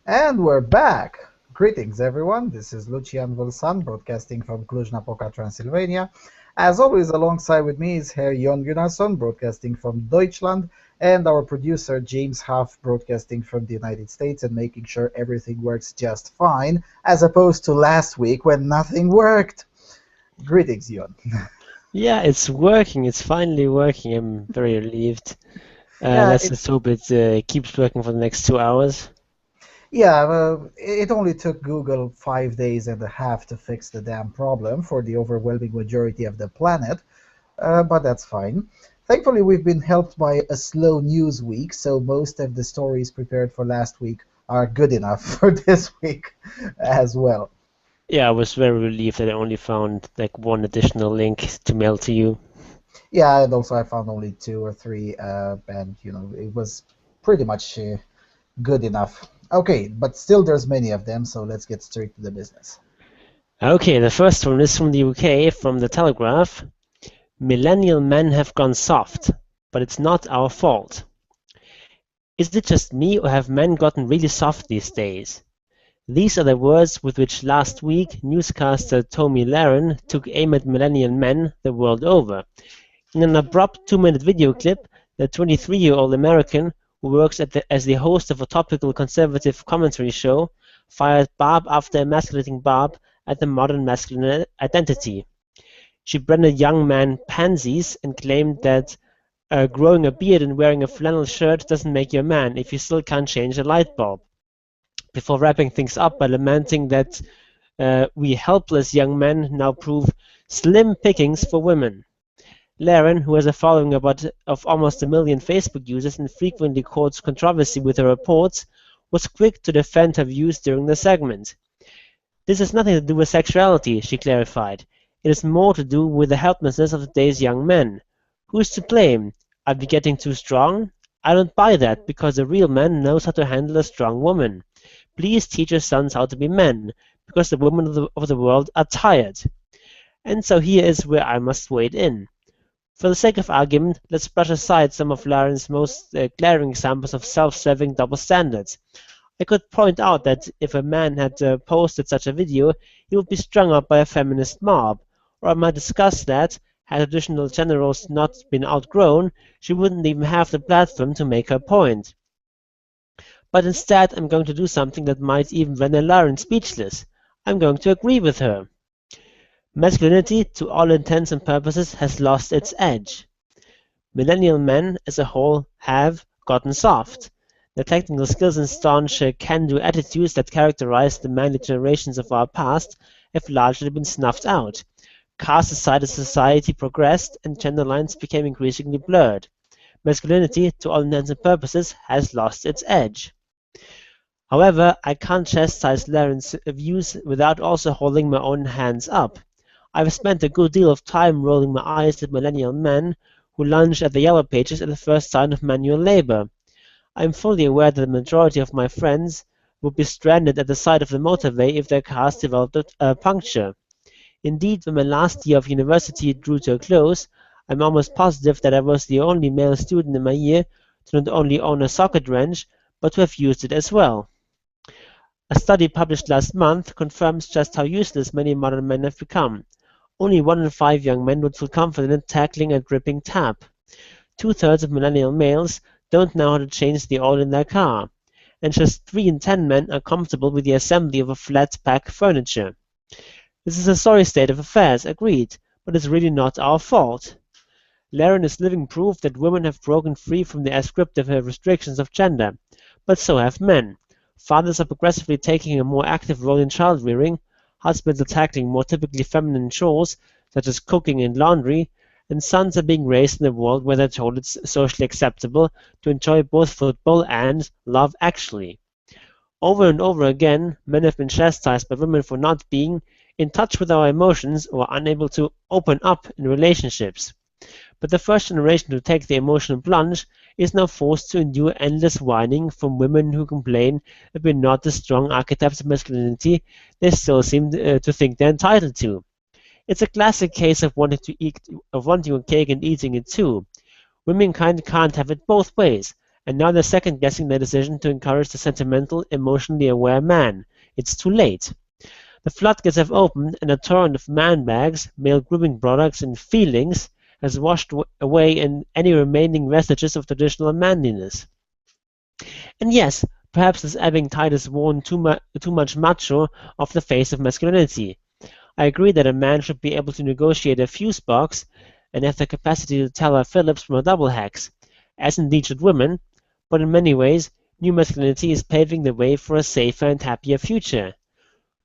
And we're back! Greetings, everyone. This is Lucian Vâlsan, broadcasting from Cluj-Napoca, Transylvania. As always, alongside with me is Herr Jon Gunnarsson, broadcasting from Deutschland, and our producer, James Huff, broadcasting from the United States and making sure everything works just fine, as opposed to last week when nothing worked. Greetings, Jon. Yeah, it's working. It's finally working. I'm very relieved. Yeah, Let's hope it keeps working for the next 2 hours. it only took Google 5 days and a half to fix the damn problem for the overwhelming majority of the planet, but that's fine. Thankfully, we've been helped by a slow news week, so most of the stories prepared for last week are good enough for this week as well. Yeah, I was very relieved that I only found like one additional link to mail to you. Yeah, and also I found only two or three, and it was pretty much good enough. Okay, but still there's many of them, so let's get straight to the business. Okay, the first one is from the UK, from the Telegraph. Millennial men have gone soft, but it's not our fault. Is it just me, or have men gotten really soft these days? These are the words with which last week newscaster Tommy Lahren took aim at millennial men the world over. In an abrupt 2-minute video clip, the 23-year-old American, who works as the host of a topical conservative commentary show, fired barb after emasculating barb at the modern masculine identity. She branded young men pansies and claimed that growing a beard and wearing a flannel shirt doesn't make you a man if you still can't change a light bulb, before wrapping things up by lamenting that we helpless young men now prove slim pickings for women. Lahren, who has a following of almost 1 million Facebook users and frequently courts controversy with her reports, was quick to defend her views during the segment. This has nothing to do with sexuality, she clarified. It is more to do with the helplessness of today's young men. Who's to blame? Are we getting too strong? I don't buy that, because a real man knows how to handle a strong woman. Please teach your sons how to be men, because the women of the world are tired. And so here is where I must wade in. For the sake of argument, let's brush aside some of Laren's most glaring examples of self-serving double standards. I could point out that if a man had posted such a video, he would be strung up by a feminist mob, or I might discuss that, had traditional gender roles not been outgrown, she wouldn't even have the platform to make her point. But instead, I'm going to do something that might even render Lauren speechless. I'm going to agree with her. Masculinity, to all intents and purposes, has lost its edge. Millennial men, as a whole, have gotten soft. The technical skills and staunch can-do attitudes that characterized the manly generations of our past have largely been snuffed out. Cast aside as society progressed and gender lines became increasingly blurred. Masculinity, to all intents and purposes, has lost its edge. However, I can't chastise Laren's views without also holding my own hands up. I've spent a good deal of time rolling my eyes at millennial men who lunge at the yellow pages at the first sign of manual labor. I am fully aware that the majority of my friends would be stranded at the side of the motorway if their cars developed a puncture. Indeed, when my last year of university drew to a close, I'm almost positive that I was the only male student in my year to not only own a socket wrench, but to have used it as well. A study published last month confirms just how useless many modern men have become. Only 1 in 5 young men would feel confident in tackling a gripping tap. 2/3 of millennial males don't know how to change the oil in their car, and just 3 in 10 men are comfortable with the assembly of a flat pack furniture. This is a sorry state of affairs, agreed, but it's really not our fault. Lahren is living proof that women have broken free from the ascriptive restrictions of gender, but so have men. Fathers are progressively taking a more active role in child-rearing, husbands are tackling more typically feminine chores, such as cooking and laundry, and sons are being raised in a world where they're told it's socially acceptable to enjoy both football and Love Actually. Over and over again, men have been chastised by women for not being in touch with our emotions or unable to open up in relationships. But the first generation to take the emotional plunge is now forced to endure endless whining from women who complain that we're not the strong archetypes of masculinity they still seem to think they're entitled to. It's a classic case of wanting a cake and eating it too. Womenkind can't have it both ways, and now they're second-guessing their decision to encourage the sentimental, emotionally aware man. It's too late. The floodgates have opened, and a torrent of man-bags, male grooming products, and feelings has washed away in any remaining vestiges of traditional manliness. And yes, perhaps this ebbing tide has worn too much macho off the face of masculinity. I agree that a man should be able to negotiate a fuse box and have the capacity to tell a Phillips from a double hex, as indeed should women, but in many ways, new masculinity is paving the way for a safer and happier future.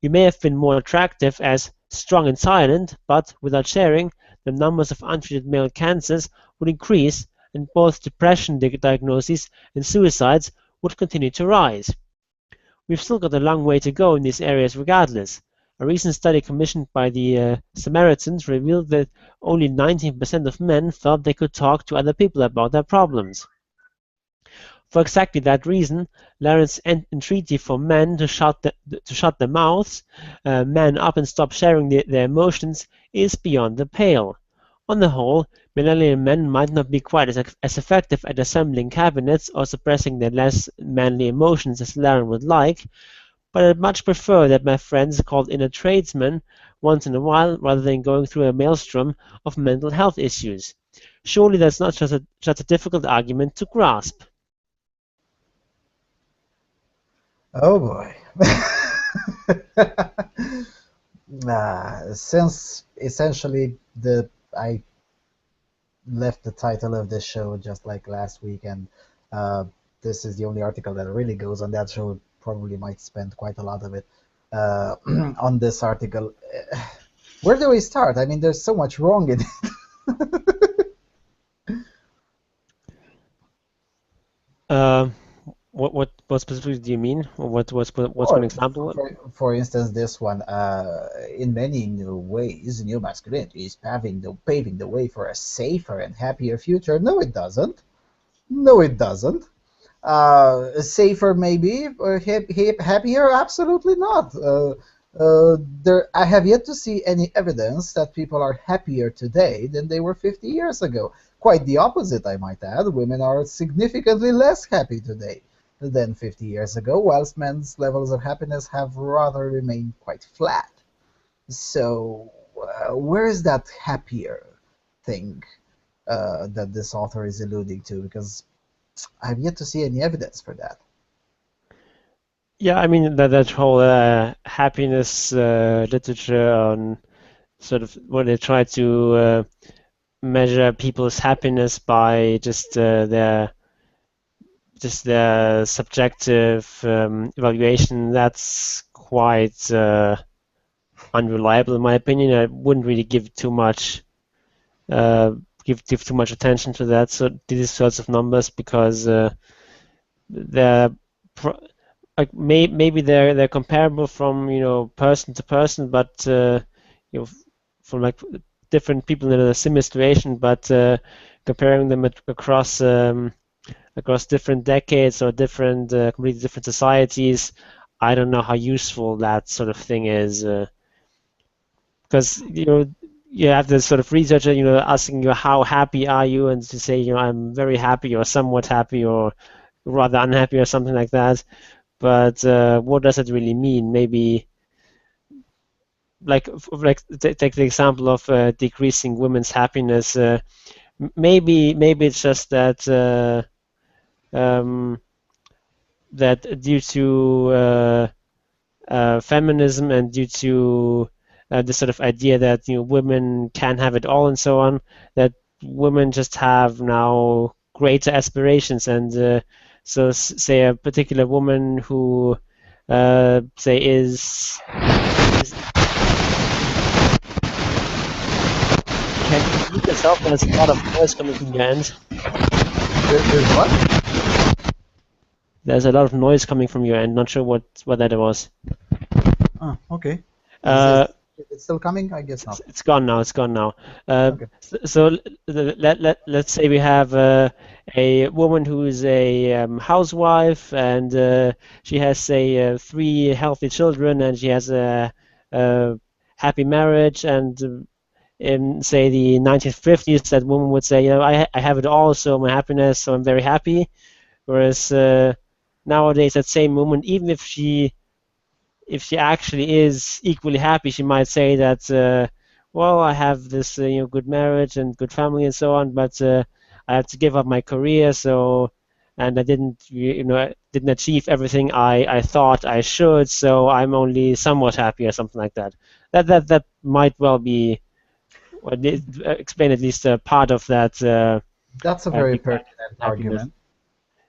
You may have been more attractive as strong and silent, but without sharing, the numbers of untreated male cancers would increase and both depression diagnoses and suicides would continue to rise. We've still got a long way to go in these areas regardless. A recent study commissioned by the Samaritans revealed that only 19% of men felt they could talk to other people about their problems. For exactly that reason, Laren's entreaty for men to shut their mouths, man up and stop sharing their emotions, is beyond the pale. On the whole, millennial men might not be quite as effective at assembling cabinets or suppressing their less manly emotions as Laren would like, but I'd much prefer that my friends called in a tradesman once in a while rather than going through a maelstrom of mental health issues. Surely that's not just a difficult argument to grasp. Oh boy. Since essentially I left the title of this show just like last week, and this is the only article that really goes on that show. Probably might spend quite a lot of it on this article. Where do we start? I mean, there's so much wrong in it. What specifically do you mean? What's one example? For instance, this one. In many new ways, new masculinity is paving the way for a safer and happier future. No, it doesn't. No, it doesn't. Safer maybe, happier? Absolutely not. I have yet to see any evidence that people are happier today than they were 50 years ago. Quite the opposite, I might add. Women are significantly less happy today than 50 years ago, whilst men's levels of happiness have rather remained quite flat. So, where is that happier thing that this author is alluding to? Because I've yet to see any evidence for that. Yeah, I mean that whole happiness literature on sort of where they try to measure people's happiness by just their subjective evaluation. That's quite unreliable in my opinion. I wouldn't really give too much give too much attention to that. So these sorts of numbers, because they're like maybe they're comparable from person to person, but from like different people in a similar situation, but comparing them across different decades or different completely different societies, I don't know how useful that sort of thing is, because you have this sort of researcher asking you how happy are you, and to say I'm very happy or somewhat happy or rather unhappy or something like that. But what does it really mean? Maybe like take the example of decreasing women's happiness. Maybe it's just that that due to feminism and due to this sort of idea that women can have it all and so on, that women just have now greater aspirations, and so say a particular woman who say is can you mute yourself? There's a lot of noise coming from your end. There's what? There's a lot of noise coming from your end. Not sure what that was. Oh, okay. It's still coming? I guess not. It's gone now. It's gone now. Okay. So let's say we have a woman who is a housewife, and she has, say, 3 healthy children, and she has a happy marriage. And in, say, the 1950s, that woman would say, I have it all, so my happiness, so I'm very happy. Whereas nowadays, that same woman, even if she actually is equally happy, she might say that, well, I have this good marriage and good family and so on, but I have to give up my career, and I didn't achieve everything I thought I should, so I'm only somewhat happy or something like that. That might well be, or explain at least a part of that That's a very decline pertinent in happiness. argument.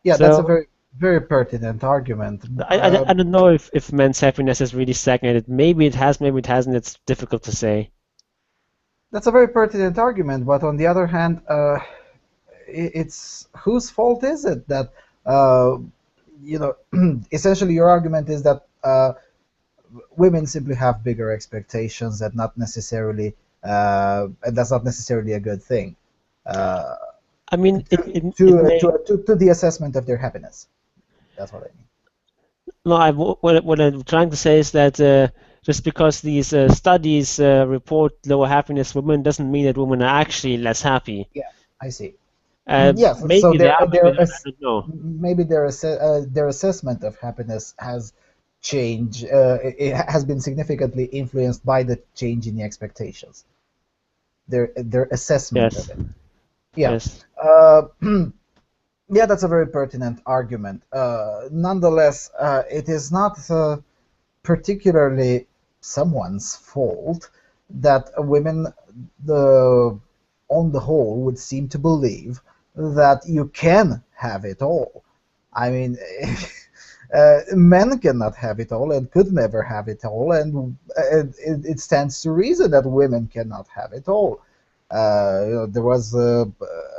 Yeah, that's a So very, very pertinent argument. I don't know if men's happiness is really stagnated. Maybe it has, maybe it hasn't. It's difficult to say. That's a very pertinent argument, but on the other hand, it's whose fault is it that uh, essentially your argument is that women simply have bigger expectations and that's not necessarily a good thing uh, I mean, it may. to the assessment of their happiness. That's what I mean. No, what I'm trying to say is that just because these studies report lower happiness for women doesn't mean that women are actually less happy. Yeah, I see. Yes, so Maybe they are, maybe not. I don't know. maybe their assessment of happiness has changed. It has been significantly influenced by the change in the expectations. Their assessment of Yes, it. Yeah. yes. Uh, yeah, that's a very pertinent argument. Nonetheless, it is not particularly someone's fault that women, the on the whole, would seem to believe that you can have it all. I mean, men cannot have it all and could never have it all, and it stands to reason that women cannot have it all. There was a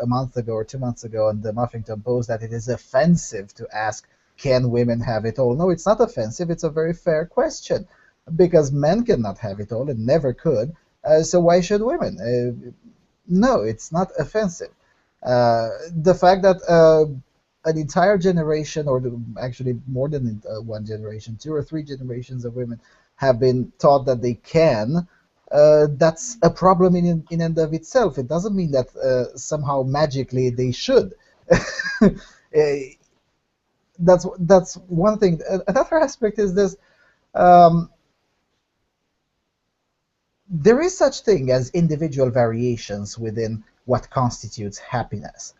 month ago or 2 months ago on the Muffington Post that it is offensive to ask, can women have it all? No, it's not offensive. It's a very fair question because men cannot have it all and never could. So why should women? No, it's not offensive. The fact that an entire generation, or actually more than one generation, 2 or 3 generations of women have been taught that they can, that's a problem in and of itself. It doesn't mean that somehow magically they should. That's one thing. Another aspect is this. Um, there is such thing as individual variations within what constitutes happiness.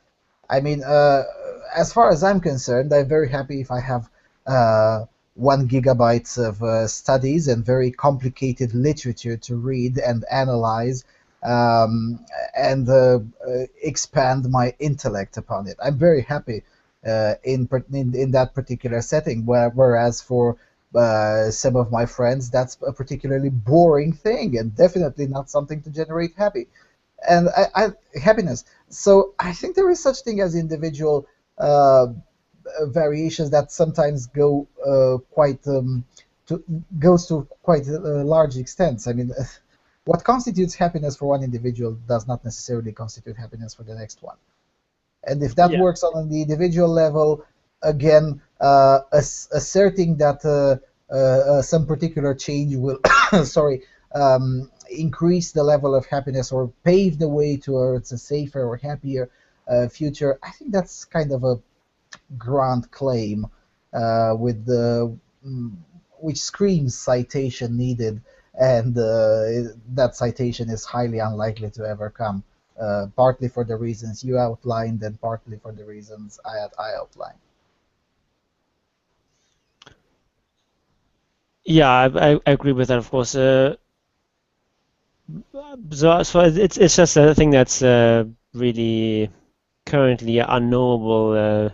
I mean, as far as I'm concerned, I'm very happy if I have 1 gigabyte of studies and very complicated literature to read and analyze and expand my intellect upon it. I'm very happy in that particular setting. Whereas for some of my friends, that's a particularly boring thing and definitely not something to generate happiness. So I think there is such thing as individual variations that sometimes goes to quite large extents. I mean, what constitutes happiness for one individual does not necessarily constitute happiness for the next one. And if that Yeah. works on the individual level, again, asserting that some particular change will, sorry, increase the level of happiness or pave the way towards a safer or happier future, I think that's kind of a grand claim with the which screams citation needed, and that citation is highly unlikely to ever come. Partly for the reasons you outlined, and partly for the reasons I outlined. Yeah, I agree with that, of course. So it's just a thing that's really currently unknowable.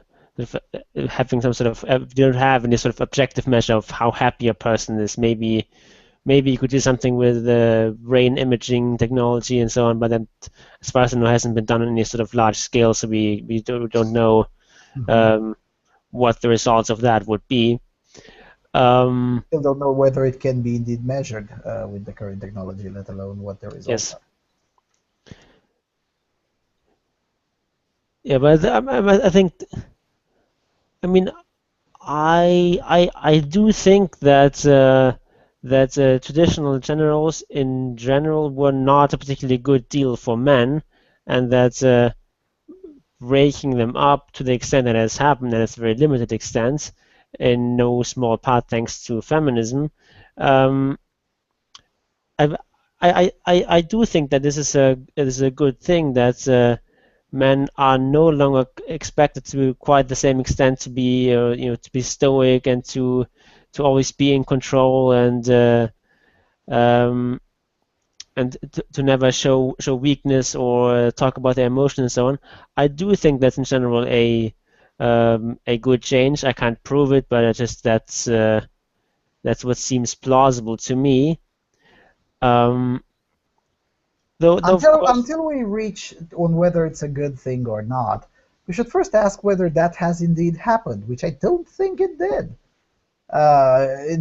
Having some sort of you don't have any sort of objective measure of how happy a person is. Maybe you could do something with brain imaging technology and so on, but that, as far as I know, hasn't been done on any sort of large scale, so we don't know what the results of that would be. Still don't know whether it can be indeed measured with the current technology, let alone what the results Yes. are. Yeah, but I think, I mean, I do think that traditional generals in general were not a particularly good deal for men, and that breaking them up to the extent that has happened, and it's a very limited extent, in no small part thanks to feminism. Um, I, I do think that this is a good thing that men are no longer expected to quite the same extent to be to be stoic and to always be in control um, and to never show weakness or talk about their emotions and so on. I do think that's in general a good change. I can't prove it, but that's what seems plausible to me. Um, though of course, Until we reach on whether it's a good thing or not, we should first ask whether that has indeed happened, which I don't think it did.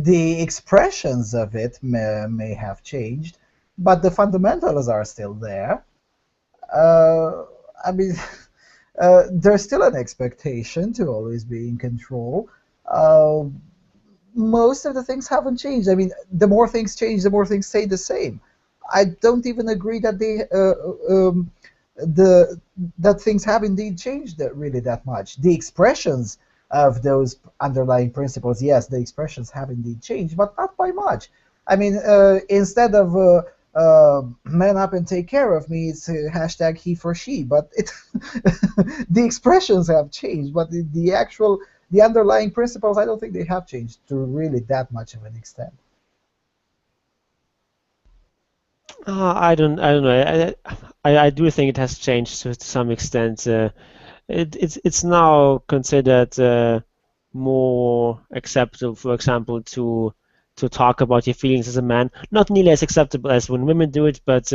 The expressions of it may have changed, but the fundamentals are still there. Uh, I mean, there's still an expectation to always be in control. Uh, Most of the things haven't changed. I mean, the more things change, the more things stay the same. I don't even agree that the that things have indeed changed really that much. The expressions of those underlying principles, yes, the expressions have indeed changed, but not by much. I mean, instead of man up and take care of me, it's hashtag he for she. But it the expressions have changed, but the underlying principles, I don't think they have changed to really that much of an extent. I don't know. I do think it has changed to some extent. It's now considered more acceptable, for example, to talk about your feelings as a man. Not nearly as acceptable as when women do it, but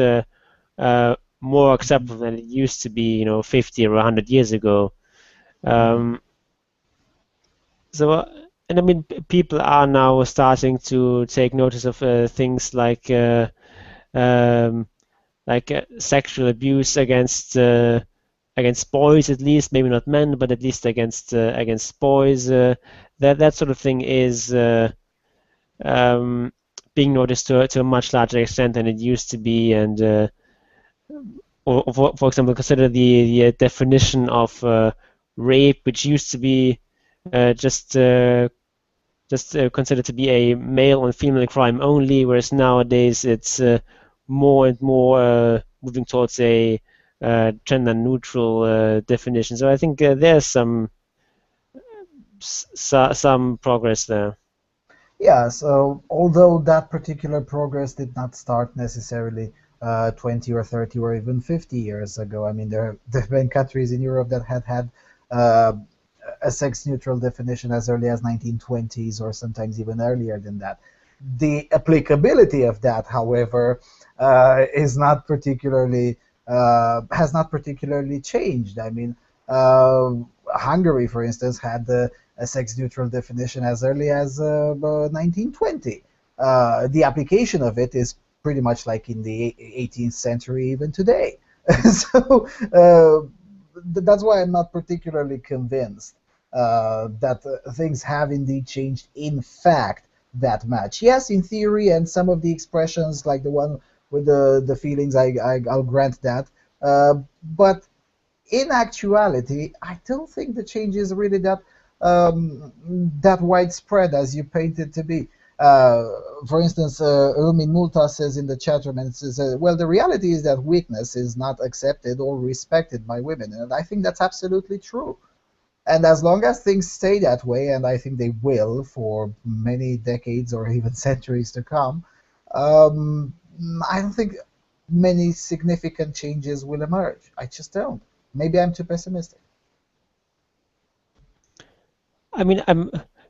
more acceptable than it used to be, 50 or 100 years ago. Mhm. Um, so, and I mean, people are now starting to take notice of things um, sexual abuse against boys, at least, maybe not men, but at least against boys. That sort of thing is um, being noticed to a much larger extent than it used to be, and or for example, consider the definition of rape, which used to be uh, just uh, just considered to be a male and female crime only, whereas nowadays it's more and more moving towards a gender neutral definition. So I think there's some progress there. Yeah, so although that particular progress did not start necessarily 20 or 30 or even 50 years ago, I mean, there have been countries in Europe that had uh, a sex neutral definition as early as 1920s or sometimes even earlier than that. The applicability of that, however, is not particularly has not particularly changed. I mean, uh, Hungary, for instance, had a sex neutral definition as early as 1920. The application of it is pretty much like in the 18th century, even today. So that's why I'm not particularly convinced that things have indeed changed in fact that much. Yes, in theory, and some of the expressions, like the one with the feelings, I'll grant that. But in actuality, I don't think the change is really that widespread as you paint it to be. Uh, for instance, Rumin Multa says in the chat room, and it says, well, the reality is that weakness is not accepted or respected by women. And I think that's absolutely true. And as long as things stay that way, and I think they will for many decades or even centuries to come, um, I don't think many significant changes will emerge. I just don't. Maybe I'm too pessimistic. I mean,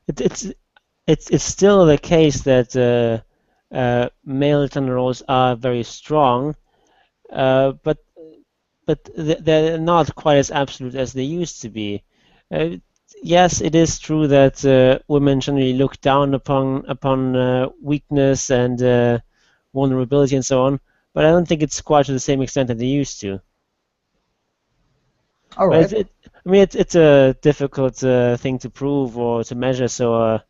it, it's still the case that male gender roles are very strong, but they're not quite as absolute as they used to be. Uh, yes, it is true that women generally look down upon weakness and vulnerability and so on, but I don't think it's quite to the same extent that they used to. All But right. I mean, it's a difficult thing to prove or to measure, so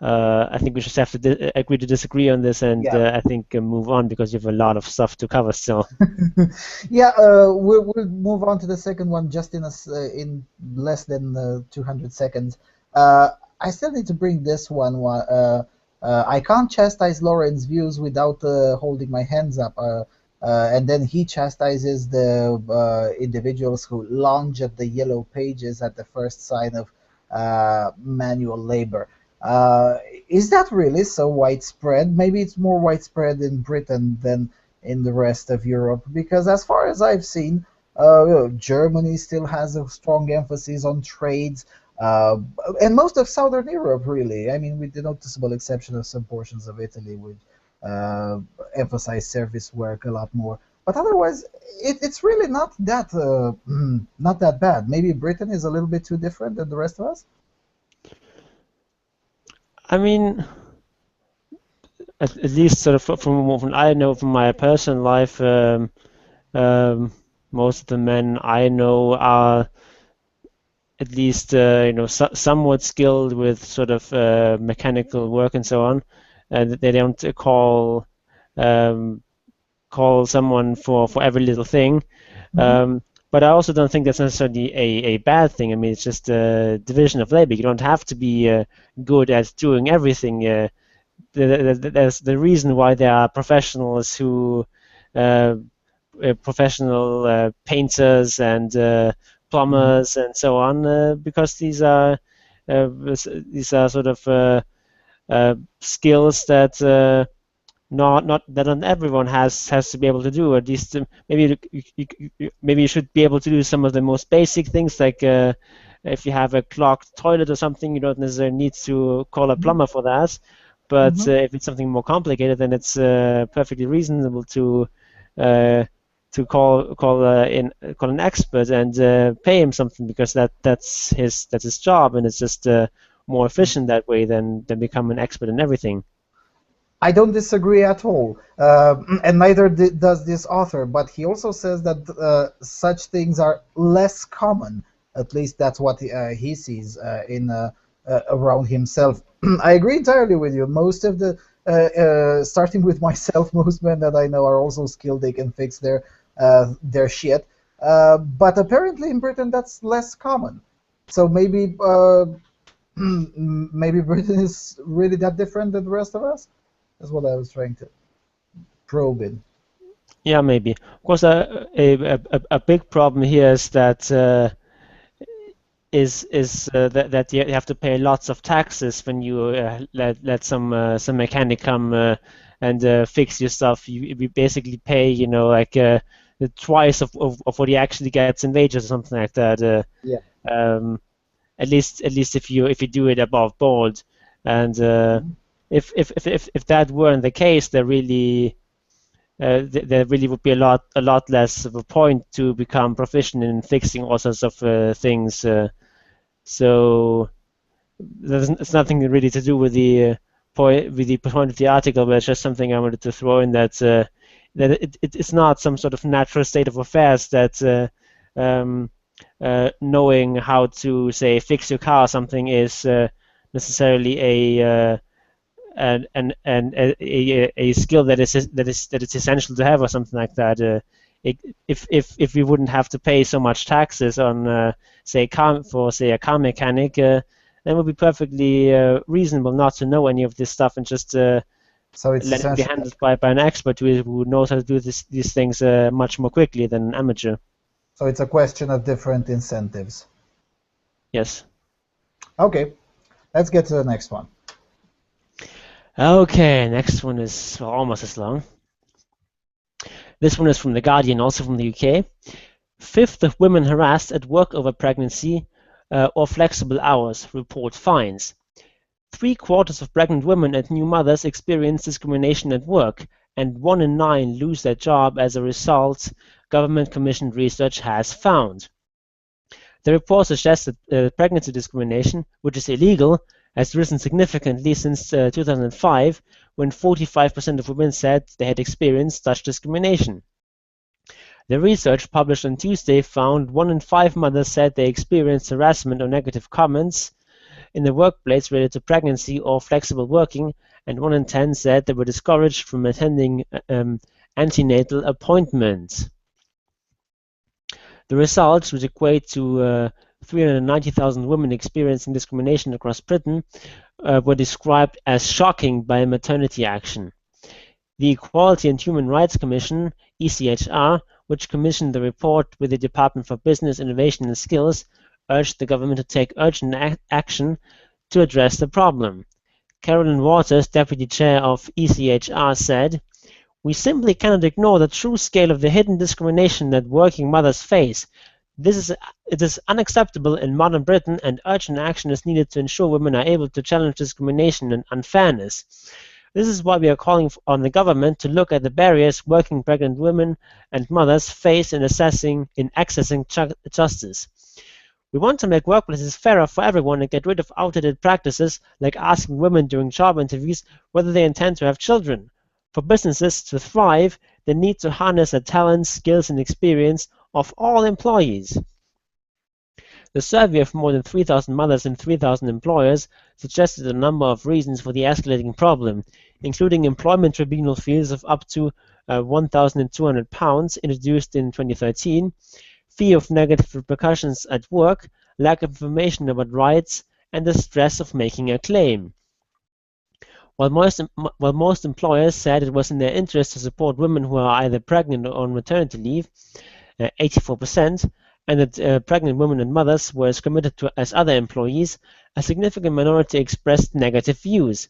I think we just have to agree to disagree on this, and Yeah. I think move on because you have a lot of stuff to cover still. Yeah, we'll move on to the second one just in less than 200 seconds. I still need to bring this one. I can't chastise Lauren's views without holding my hands up. And then he chastises the individuals who lunge at the yellow pages at the first sign of manual labor. Uh, is that really so widespread? Maybe it's more widespread in Britain than in the rest of Europe, because as far as I've seen, Germany still has a strong emphasis on trades, uh, and most of Southern Europe, really. I mean, with the noticeable exception of some portions of Italy, which uh, emphasize service work a lot more. But otherwise, it's really not that not that bad. Maybe Britain is a little bit too different than the rest of us. I mean, at least sort of from what I know from my personal life, um, most of the men I know are at least somewhat skilled with sort of mechanical work and so on, and they don't um, call someone for every little thing. Hmm. But I also don't think that's necessarily a bad thing. I mean, it's just a division of labor. You don't have to be good at doing everything. There's the reason why there are professionals who uh, professional painters and Hmm. plumbers and so on, because uh, these are sort of skills that not that not everyone has to be able to do. At least maybe maybe you should be able to do some of the most basic things, like if you have a clogged toilet or something, you don't necessarily need to call a plumber for that. But Hmm. if it's something more complicated, then it's perfectly reasonable uh, to call an expert and pay him something, because that's his job, and it's just more efficient that way than become an expert in everything. I don't disagree at all, and neither does this author. But he also says that such things are less common. At least that's what he sees in around himself. I agree entirely with you. Most of the, starting with myself, most men that I know are also skilled. They can fix their shit. But apparently in Britain that's less common. So maybe maybe Britain is really that different than the rest of us. That's what I was trying to probe in. Yeah, maybe. Of course, a big problem here is that that you have to pay lots of taxes when you let some mechanic come and fix your stuff. You basically pay, like the twice of what he actually gets in wages or something like that. Yeah. Um, at least if you do it above board, and Mhm. if that weren't the case, there really would be a lot less of a point to become proficient in fixing all sorts of things. So it's nothing really to do with the point of the article, but it's just something I wanted to throw in, that it's not some sort of natural state of affairs that knowing how to, say, fix your car or something is necessarily a skill that is essential to have, or something like that. If we wouldn't have to pay so much taxes on say a car mechanic, then it would be perfectly reasonable not to know any of this stuff, and just So it's let it be essentially handled by an expert who knows how to do these things much more quickly than an amateur. so it's a question of different incentives. Yes. Okay, let's get to the next one. Okay, next one is almost as long. This one is from The Guardian, also from the UK. Fifth of women harassed at work over pregnancy or flexible hours report fines. Three-quarters of pregnant women and new mothers experience discrimination at work, and 1 in 9 lose their job as a result, government-commissioned research has found. The report suggests that pregnancy discrimination, which is illegal, has risen significantly since 2005, when 45% of women said they had experienced such discrimination. The research, published on Tuesday, found 1 in 5 mothers said they experienced harassment or negative comments in the workplace related to pregnancy or flexible working, and 1 in 10 said they were discouraged from attending antenatal appointments. The results, which equate to 390,000 women experiencing discrimination across Britain, were described as shocking by Maternity Action. The Equality and Human Rights Commission, ECHR, which commissioned the report with the Department for Business, Innovation and Skills, urged the government to take urgent action to address the problem. Carolyn Waters, deputy chair of ECHR, said, "We simply cannot ignore the true scale of the hidden discrimination that working mothers face. It is unacceptable in modern Britain, and urgent action is needed to ensure women are able to challenge discrimination and unfairness. This is why we are calling on the government to look at the barriers working pregnant women and mothers face in accessing justice. We want to make workplaces fairer for everyone and get rid of outdated practices like asking women during job interviews whether they intend to have children. For businesses to thrive, they need to harness the talents, skills, and experience of all employees." The survey of more than 3,000 mothers and 3,000 employers suggested a number of reasons for the escalating problem, including employment tribunal fees of up to £1,200 introduced in 2013, fear of negative repercussions at work, lack of information about rights, and the stress of making a claim. While most employers said it was in their interest to support women who are either pregnant or on maternity leave, 84%, and that pregnant women and mothers were as committed to as other employees, a significant minority expressed negative views.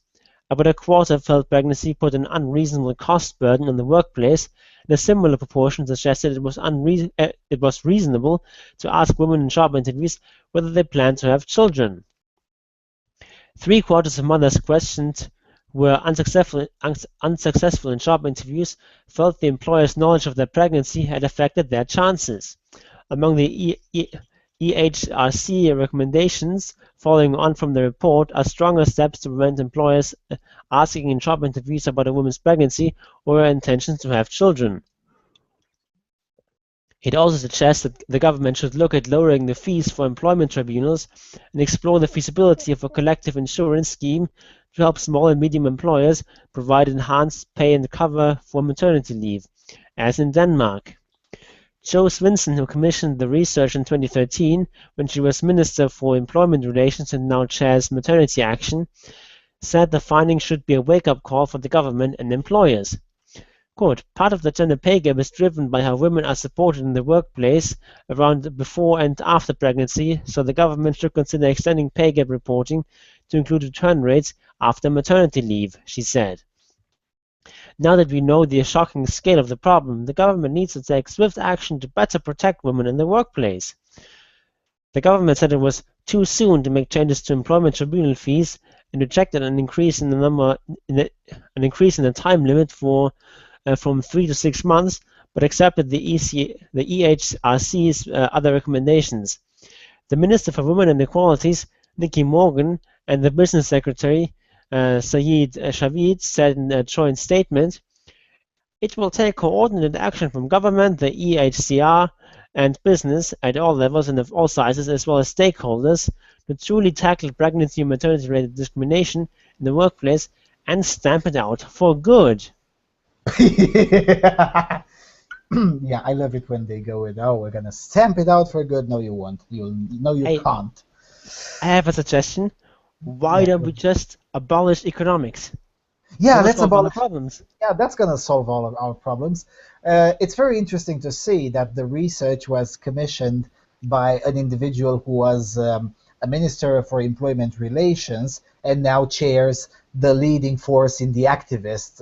About a quarter felt pregnancy put an unreasonable cost burden on the workplace, and a similar proportion suggested it was reasonable to ask women in job interviews whether they planned to have children. 3/4 of mothers questioned were unsuccessful in job interviews felt the employer's knowledge of their pregnancy had affected their chances. Among the EHRC recommendations following on from the report are stronger steps to prevent employers asking in job interviews about a woman's pregnancy or her intentions to have children. It also suggests that the government should look at lowering the fees for employment tribunals and explore the feasibility of a collective insurance scheme to help small and medium employers provide enhanced pay and cover for maternity leave, as in Denmark. Jo Swinson, who commissioned the research in 2013 when she was Minister for Employment Relations and now chairs Maternity Action, said the findings should be a wake-up call for the government and employers. Quote, "Part of the gender pay gap is driven by how women are supported in the workplace around before and after pregnancy, so the government should consider extending pay gap reporting to include return rates after maternity leave," she said. Now that we know the shocking scale of the problem, the government needs to take swift action to better protect women in the workplace. The government said it was too soon to make changes to employment tribunal fees and rejected an increase in the time limit from 3 to 6 months, but accepted the EHRC's other recommendations. The Minister for Women and Equalities, Nikki Morgan, and the Business Secretary, Sayed Shavid, said in a joint statement, "It will take coordinated action from government, the EHCR, and business at all levels and of all sizes, as well as stakeholders, to truly tackle pregnancy and maternity-related discrimination in the workplace and stamp it out for good." Yeah, I love it when they go with, "Oh, we're gonna stamp it out for good." No, you won't. You can't. I have a suggestion. Why don't we just abolish economics? Yeah, let's abolish problems. Yeah, that's gonna solve all of our problems. It's very interesting to see that the research was commissioned by an individual who was a minister for employment relations and now chairs the leading force in the activists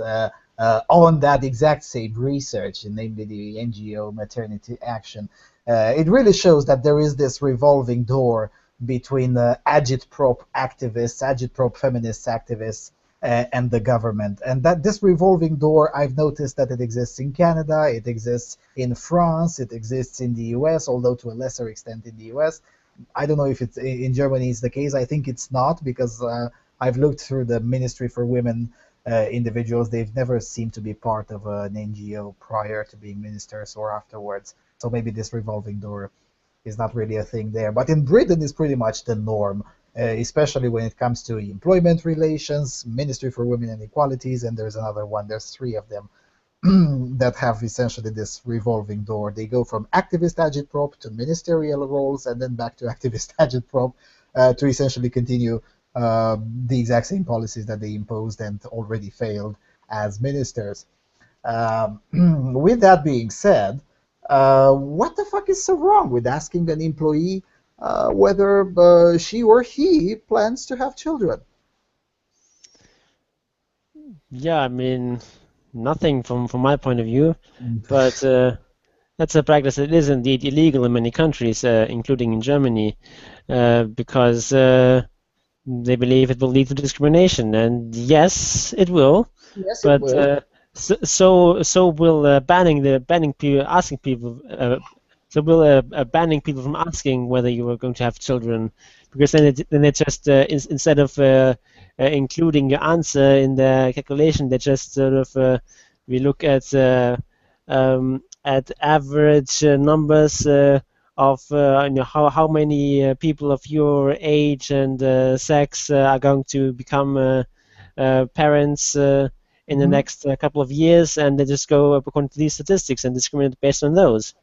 on that exact same research, namely the NGO Maternity Action. It really shows that there is this revolving door between agitprop activists, agitprop feminist activists, and the government. And that this revolving door, I've noticed that it exists in Canada, it exists in France, it exists in the US, although to a lesser extent in the US. I don't know if it's in Germany is the case. I think it's not, because I've looked through the Ministry for Women individuals. They've never seemed to be part of an NGO prior to being ministers or afterwards. So maybe this revolving door is not really a thing there. But in Britain, it's pretty much the norm. especially when it comes to employment relations, Ministry for Women and Equalities, and there's another one. There's three of them that have essentially this revolving door. They go from activist agitprop to ministerial roles, and then back to activist agitprop to essentially continue the exact same policies that they imposed and already failed as ministers. With that being said, what the fuck is so wrong with asking an employee whether she or he plans to have children? Yeah, I mean, nothing from my point of view, but that's a practice that is indeed illegal in many countries, including in Germany, because they believe it will lead to discrimination, and yes, it will. Yes, it But will. so will banning people asking people. So will banning people from asking whether you are going to have children, because then it just instead of including your answer in the calculation, they just sort of we look at average numbers of how many people of your age and sex are going to become parents in the next couple of years, and they just go according to these statistics and discriminate based on those.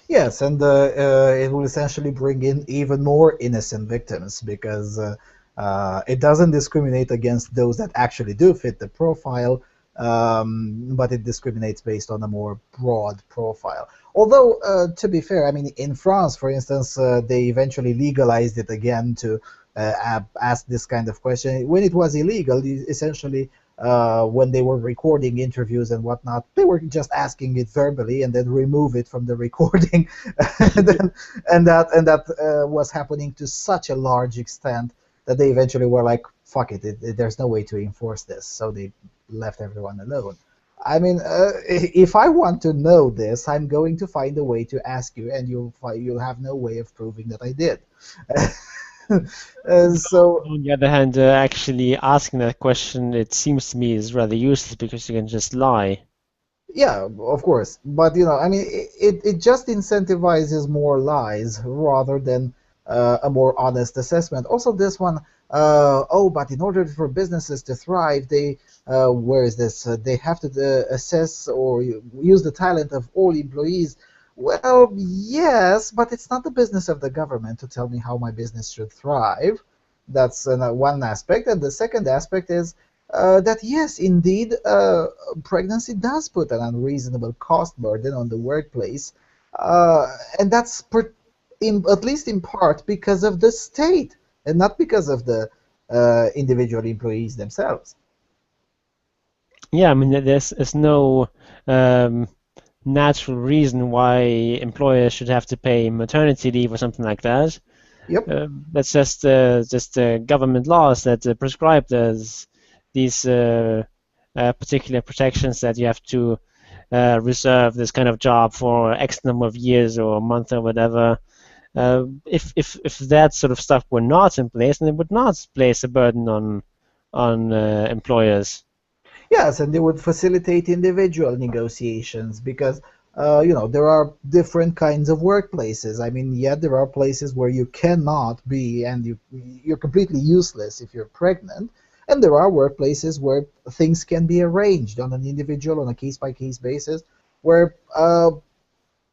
Yes, and it will essentially bring in even more innocent victims because it doesn't discriminate against those that actually do fit the profile, but it discriminates based on a more broad profile. Although, to be fair, I mean, in France, for instance, they eventually legalized it again to ask this kind of question. When it was illegal, essentially, when they were recording interviews and whatnot, they were just asking it verbally and then remove it from the recording, and that was happening to such a large extent that they eventually were like, "Fuck it, there's no way to enforce this," so they left everyone alone. I mean, if I want to know this, I'm going to find a way to ask you, and you'll have no way of proving that I did. So On the other hand, actually asking that question, it seems to me, is rather useless because you can just lie. yeah, of course, but I mean, it just incentivizes more lies rather than a more honest assessment. Also, this one, oh, but in order for businesses to thrive, where is this? They have to assess or use the talent of all employees. Well, yes, but it's not the business of the government to tell me how my business should thrive. That's one aspect, and the second aspect is that yes, indeed, pregnancy does put an unreasonable cost burden on the workplace, and that's at least in part because of the state and not because of the individual employees themselves. Yeah, I mean, there's no natural reason why employers should have to pay maternity leave or something like that. Yep. That's just government laws that prescribe these particular protections that you have to reserve this kind of job for X number of years or a month or whatever. If that sort of stuff were not in place, then it would not place a burden on employers. Yes, and they would facilitate individual negotiations because there are different kinds of workplaces. I mean, yeah, there are places where you cannot be and you're completely useless if you're pregnant, and there are workplaces where things can be arranged on an individual, on a case-by-case basis, where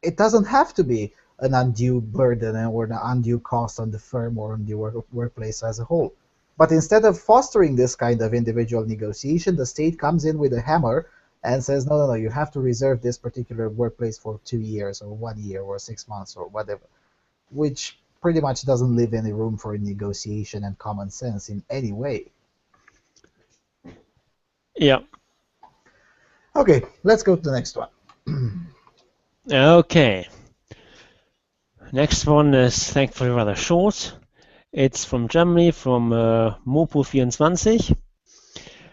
it doesn't have to be an undue burden or an undue cost on the firm or on the workplace as a whole. But instead of fostering this kind of individual negotiation, the state comes in with a hammer and says, no, no, no, you have to reserve this particular workplace for 2 years or 1 year or 6 months or whatever, which pretty much doesn't leave any room for negotiation and common sense in any way. Yeah. Okay, let's go to the next one. Okay. Next one is thankfully rather short. It's from Germany, from Mopo24.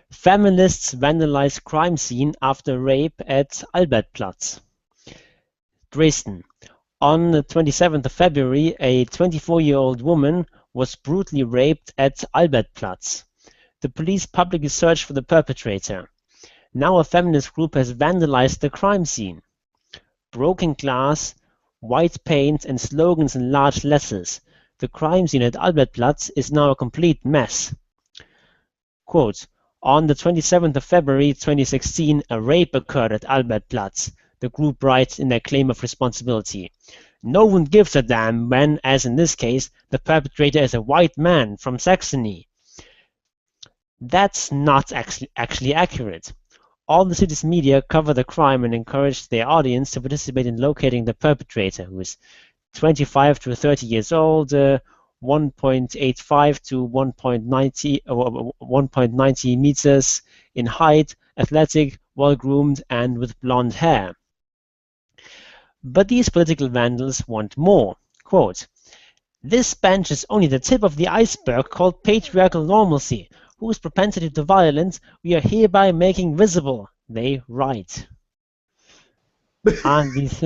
Feminists vandalize crime scene after rape at Albertplatz. Dresden. On the 27th of February, a 24-year-old woman was brutally raped at Albertplatz. The police publicly searched for the perpetrator. Now a feminist group has vandalized the crime scene. Broken glass, white paint, and slogans in large letters. The crime scene at Albertplatz is now a complete mess. Quote, on the 27th of February 2016, a rape occurred at Albertplatz, the group writes in their claim of responsibility. No one gives a damn when, as in this case, the perpetrator is a white man from Saxony. That's not actually accurate. All the city's media cover the crime and encourage their audience to participate in locating the perpetrator, who is 25 to 30 years old, 1.85 to 1.90 meters in height, athletic, well-groomed, and with blonde hair. But these political vandals want more. Quote, this bench is only the tip of the iceberg called patriarchal normalcy, whose propensity to violence we are hereby making visible, they write. And these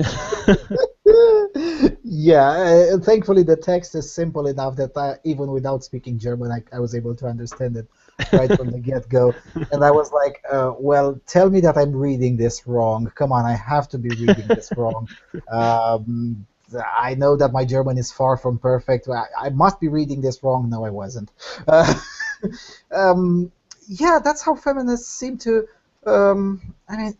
Yeah, thankfully the text is simple enough that even without speaking German, I was able to understand it right from the get-go. And I was like, well, tell me that I'm reading this wrong. Come on, I have to be reading this wrong. I know that my German is far from perfect. I must be reading this wrong. No, I wasn't. Yeah, that's how feminists seem to. I mean,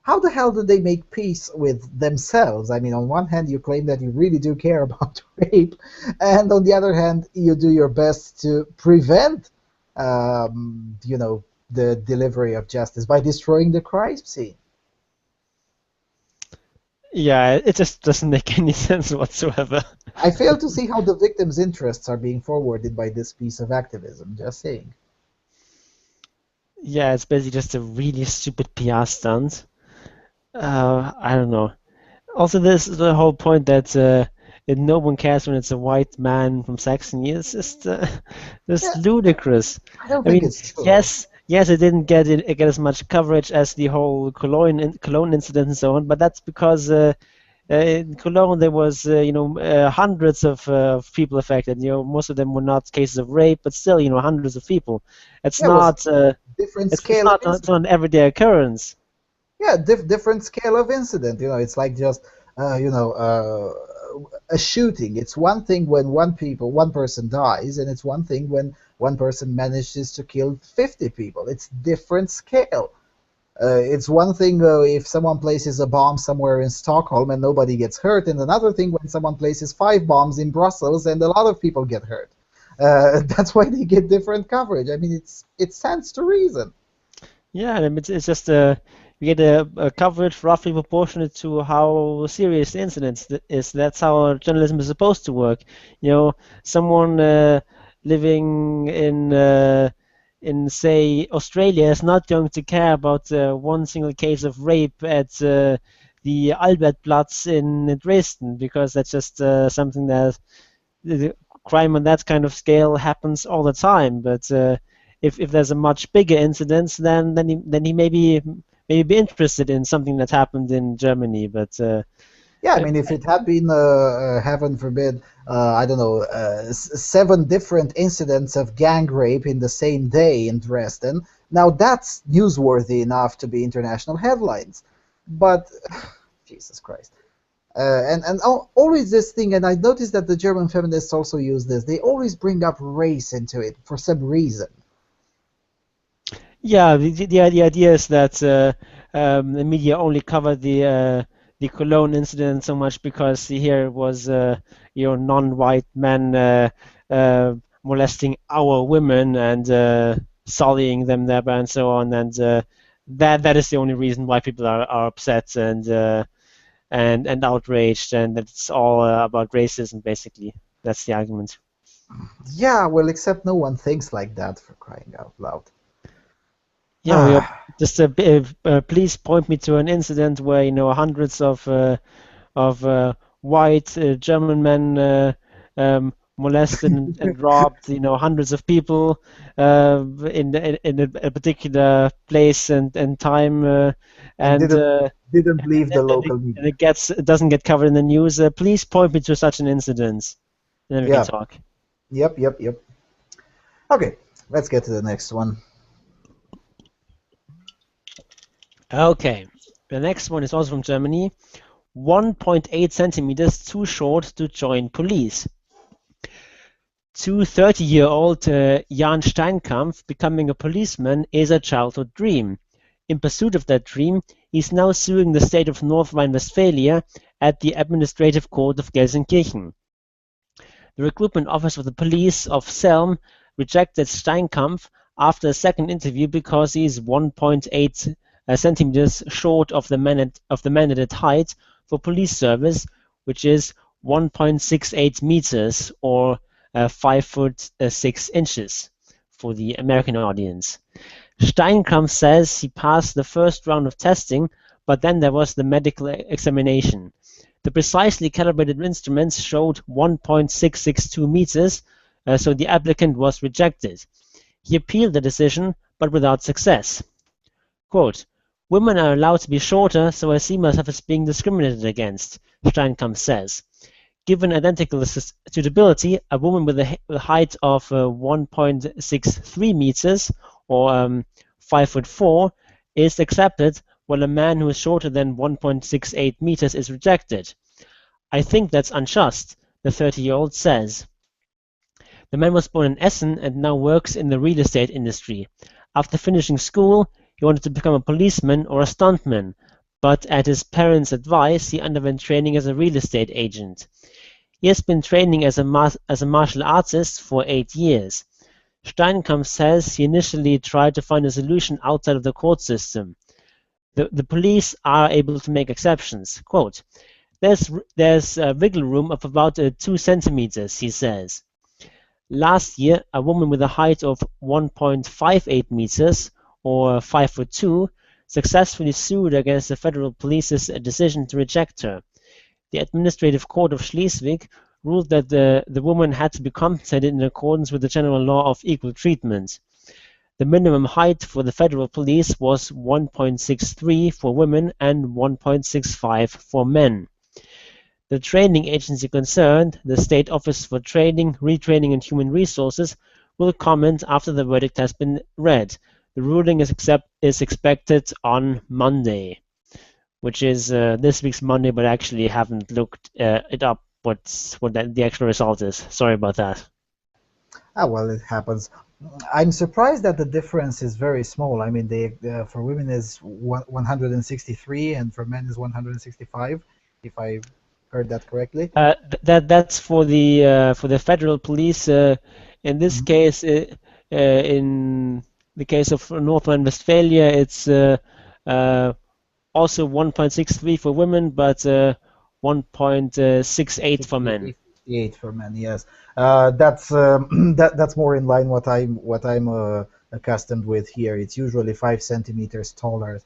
how the hell do they make peace with themselves? I mean, on one hand, you claim that you really do care about rape, and on the other hand, you do your best to prevent, the delivery of justice by destroying the crime scene. Yeah, it just doesn't make any sense whatsoever. I fail to see how the victims' interests are being forwarded by this piece of activism. Just saying. Yeah, it's basically just a really stupid PR stunt. I don't know. Also, there's the whole point that no one cares when it's a white man from Saxony. It's just ludicrous. I don't think it's true. Yes, it didn't get as much coverage as the whole Cologne incident and so on, but that's because in Cologne there was hundreds of people affected. Most of them were not cases of rape, but still, hundreds of people. It's not different it's scale. Not an everyday occurrence. Yeah, different scale of incident. It's like just a shooting. It's one thing when one person dies, and it's one thing when one person manages to kill 50 people. It's different scale. It's one thing if someone places a bomb somewhere in Stockholm and nobody gets hurt, and another thing when someone places 5 bombs in Brussels and a lot of people get hurt. That's why they get different coverage. I mean, it stands to reason. Yeah, I mean, it's just you get a coverage roughly proportionate to how serious the incident is. That's how journalism is supposed to work. Someone living in say Australia is not going to care about one single case of rape at the Albertplatz in Dresden, because that's just something that the crime on that kind of scale happens all the time. But if there's a much bigger incident, then he may be interested in something that happened in Germany. But yeah, I mean, if it had been, heaven forbid, I don't know, 7 different incidents of gang rape in the same day in Dresden, now that's newsworthy enough to be international headlines. But, Jesus Christ. And always this thing, and I noticed that the German feminists also use this, they always bring up race into it for some reason. Yeah, the idea is that the media only covered the Cologne incident so much because here was non-white men molesting our women and sullying them there and so on, and that is the only reason why people are upset and outraged, and it's all about racism, basically. That's the argument. Yeah, well, except no one thinks like that, for crying out loud. Yeah, just please point me to an incident where hundreds of white German men molested and robbed hundreds of people in a particular place and time, and didn't leave the local media. And it doesn't get covered in the news. Please point me to such an incident, and then we can talk. Yep. Okay, let's get to the next one. Okay, the next one is also from Germany. 1.8 centimeters too short to join police. To 30-year-old Jan Steinkampf, becoming a policeman is a childhood dream. In pursuit of that dream, he is now suing the state of North Rhine-Westphalia at the Administrative Court of Gelsenkirchen. The recruitment office of the police of Selm rejected Steinkampf after a second interview because he is 1.8 centimeters short of the mandated height for police service, which is 1.68 meters or 5 foot 6 inches for the American audience. Steinkampf says he passed the first round of testing, but then there was the medical examination. The precisely calibrated instruments showed 1.662 meters, so the applicant was rejected. He appealed the decision, but without success. Quote, "Women are allowed to be shorter, so I see myself as being discriminated against," Steinkampf says. Given identical suitability, a woman with a height of 1.63 meters or 5 foot 4 is accepted, while a man who is shorter than 1.68 meters is rejected. "I think that's unjust," the 30-year-old says. The man was born in Essen and now works in the real estate industry. After finishing school, he wanted to become a policeman or a stuntman, but at his parents' advice, he underwent training as a real estate agent. He has been training as a martial artist for 8 years. Steinkampf says he initially tried to find a solution outside of the court system. The police are able to make exceptions. Quote, There's a wiggle room of about 2 centimeters, he says. Last year, a woman with a height of 1.58 meters or 5 foot 2 successfully sued against the federal police's decision to reject her. The Administrative Court of Schleswig ruled that the woman had to be compensated in accordance with the general law of equal treatment. The minimum height for the federal police was 1.63 for women and 1.65 for men. The training agency concerned, the State Office for Training, Retraining and Human Resources, will comment after the verdict has been read. The ruling is expected on Monday, which is this week's Monday, but I actually haven't looked it up what the actual result is. Sorry about that. Well, it happens. I'm surprised that the difference is very small. I mean, for women is 163 and for men is 165, if I heard that correctly. That's for the federal police. In this case, in the case of North Rhine-Westphalia, it's also 1.63 for women, but 1.68 for men. 68 for men, yes. That's more in line what I'm accustomed with here. It's usually 5 centimeters taller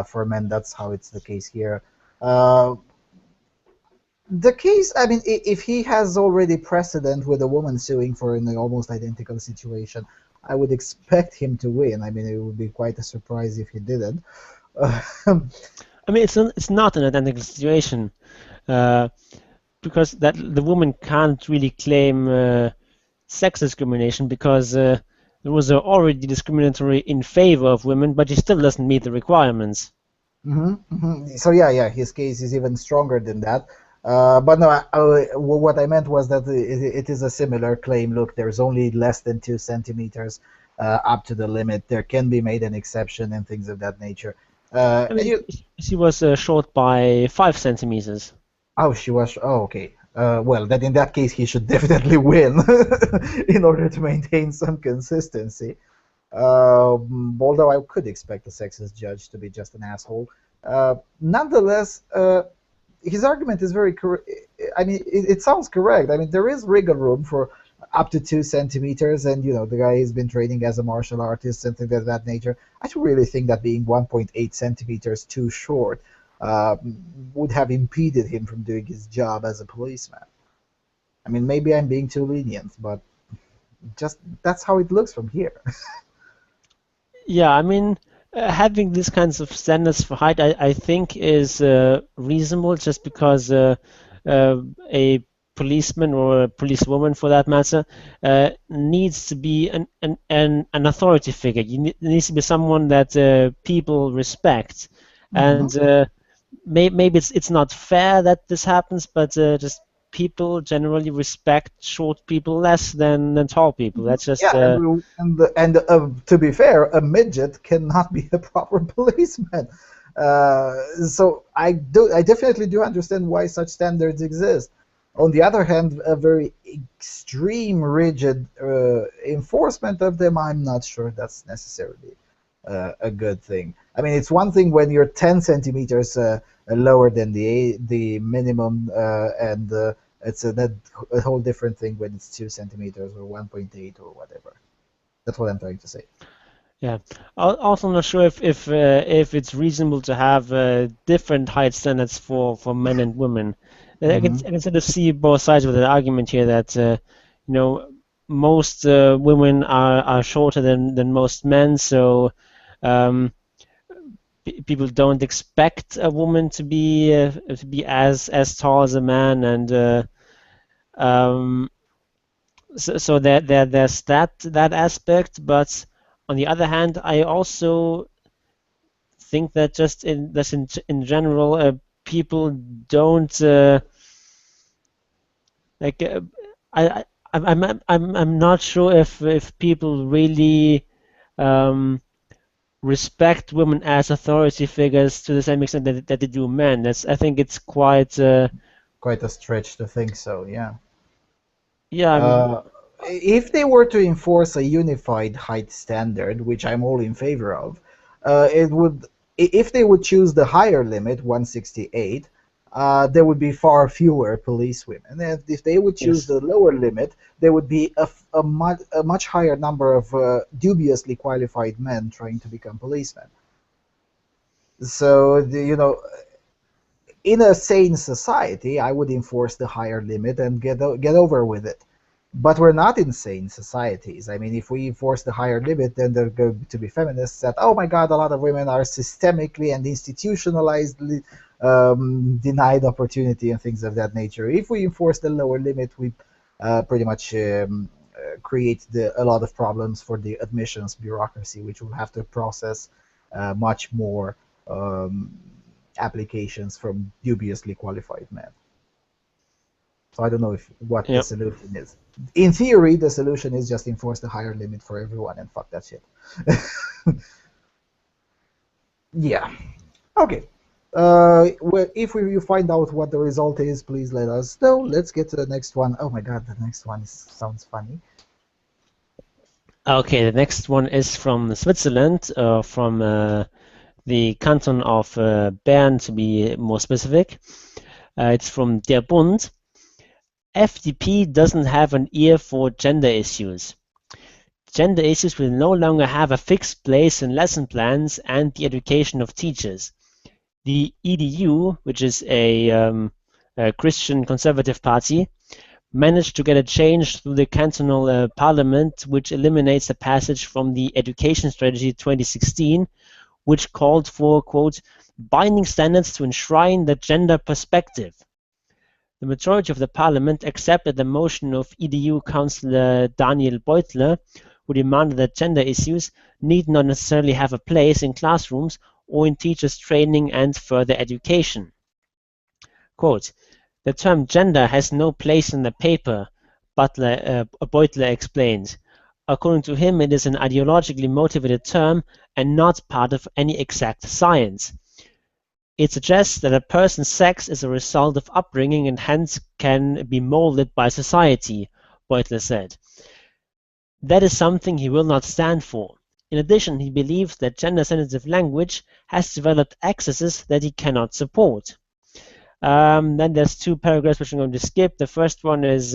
for men. That's how it's the case here. The case, I mean, if he has already precedent with a woman suing for an almost identical situation, I would expect him to win. I mean, it would be quite a surprise if he didn't. I mean, it's not an identical situation because that the woman can't really claim sex discrimination because it was already discriminatory in favor of women, but he still doesn't meet the requirements. So yeah, his case is even stronger than that. But no, what I meant was that it is a similar claim. Look, there's only less than 2 centimeters up to the limit. There can be made an exception and things of that nature. I mean, she was short by 5 centimeters. Oh, she was. Oh, okay. Well, that in that case, he should definitely win in order to maintain some consistency. Although I could expect the sexist judge to be just an asshole. Nonetheless, his argument is very correct. I mean, it sounds correct. I mean, there is wiggle room for up to 2 centimeters, and the guy has been training as a martial artist and things of that nature. I don't really think that being 1.8 centimeters too short would have impeded him from doing his job as a policeman. I mean, maybe I'm being too lenient, but just that's how it looks from here. Yeah, I mean, having these kinds of standards for height, I think, is reasonable, just because a policeman or a policewoman, for that matter, needs to be an authority figure. Needs to be someone that people respect, and maybe it's not fair that this happens, but just people generally respect short people less than tall people. That's just Yeah, to be fair, a midget cannot be a proper policeman. So I definitely do understand why such standards exist. On the other hand, a very extreme, rigid enforcement of them, I'm not sure that's necessarily a good thing. I mean, it's one thing when you're 10 centimeters lower than the minimum, and it's a whole different thing when it's 2 centimeters or 1.8 or whatever. That's what I'm trying to say. Yeah. Also, not sure if it's reasonable to have different height standards for men and women. I can sort of see both sides of the argument here that most women are shorter than most men, so people don't expect a woman to be as tall as a man, and so there's that aspect. But on the other hand, I also think that just in general, people don't like. I'm not sure if people really respect women as authority figures to the same extent that they do men. I think it's quite quite a stretch to think so. Yeah. Yeah. If they were to enforce a unified height standard, which I'm all in favor of, it would. If they would choose the higher limit, 168, there would be far fewer police women. And if they would choose the lower limit, there would be a much higher number of dubiously qualified men trying to become policemen. So, in a sane society, I would enforce the higher limit and get over with it. But we're not in sane societies. I mean, if we enforce the higher limit, then there are going to be feminists that, oh my God, a lot of women are systemically and institutionalizedly denied opportunity and things of that nature. If we enforce the lower limit, we pretty much create a lot of problems for the admissions bureaucracy, which will have to process much more applications from dubiously qualified men. So I don't know what the solution is. In theory, the solution is just enforce the higher limit for everyone and fuck that shit. Yeah. Okay. Well, if you find out what the result is, please let us know. Let's get to the next one. Oh my God, the next one sounds funny. Okay, the next one is from Switzerland, from the canton of Bern, to be more specific. It's from Der Bund. FDP doesn't have an ear for gender issues. Gender issues will no longer have a fixed place in lesson plans and the education of teachers. The EDU, which is a Christian conservative party, managed to get a change through the cantonal parliament, which eliminates the passage from the Education Strategy 2016, which called for, quote, binding standards to enshrine the gender perspective. The majority of the parliament accepted the motion of EDU councillor Daniel Beutler, who demanded that gender issues need not necessarily have a place in classrooms or in teachers' training and further education. Quote, the term gender has no place in the paper, Beutler explained. According to him, it is an ideologically motivated term and not part of any exact science. It suggests that a person's sex is a result of upbringing and hence can be molded by society, Beutler said. That is something he will not stand for. In addition, he believes that gender-sensitive language has developed excesses that he cannot support. Then there's two paragraphs which I'm going to skip. The first one is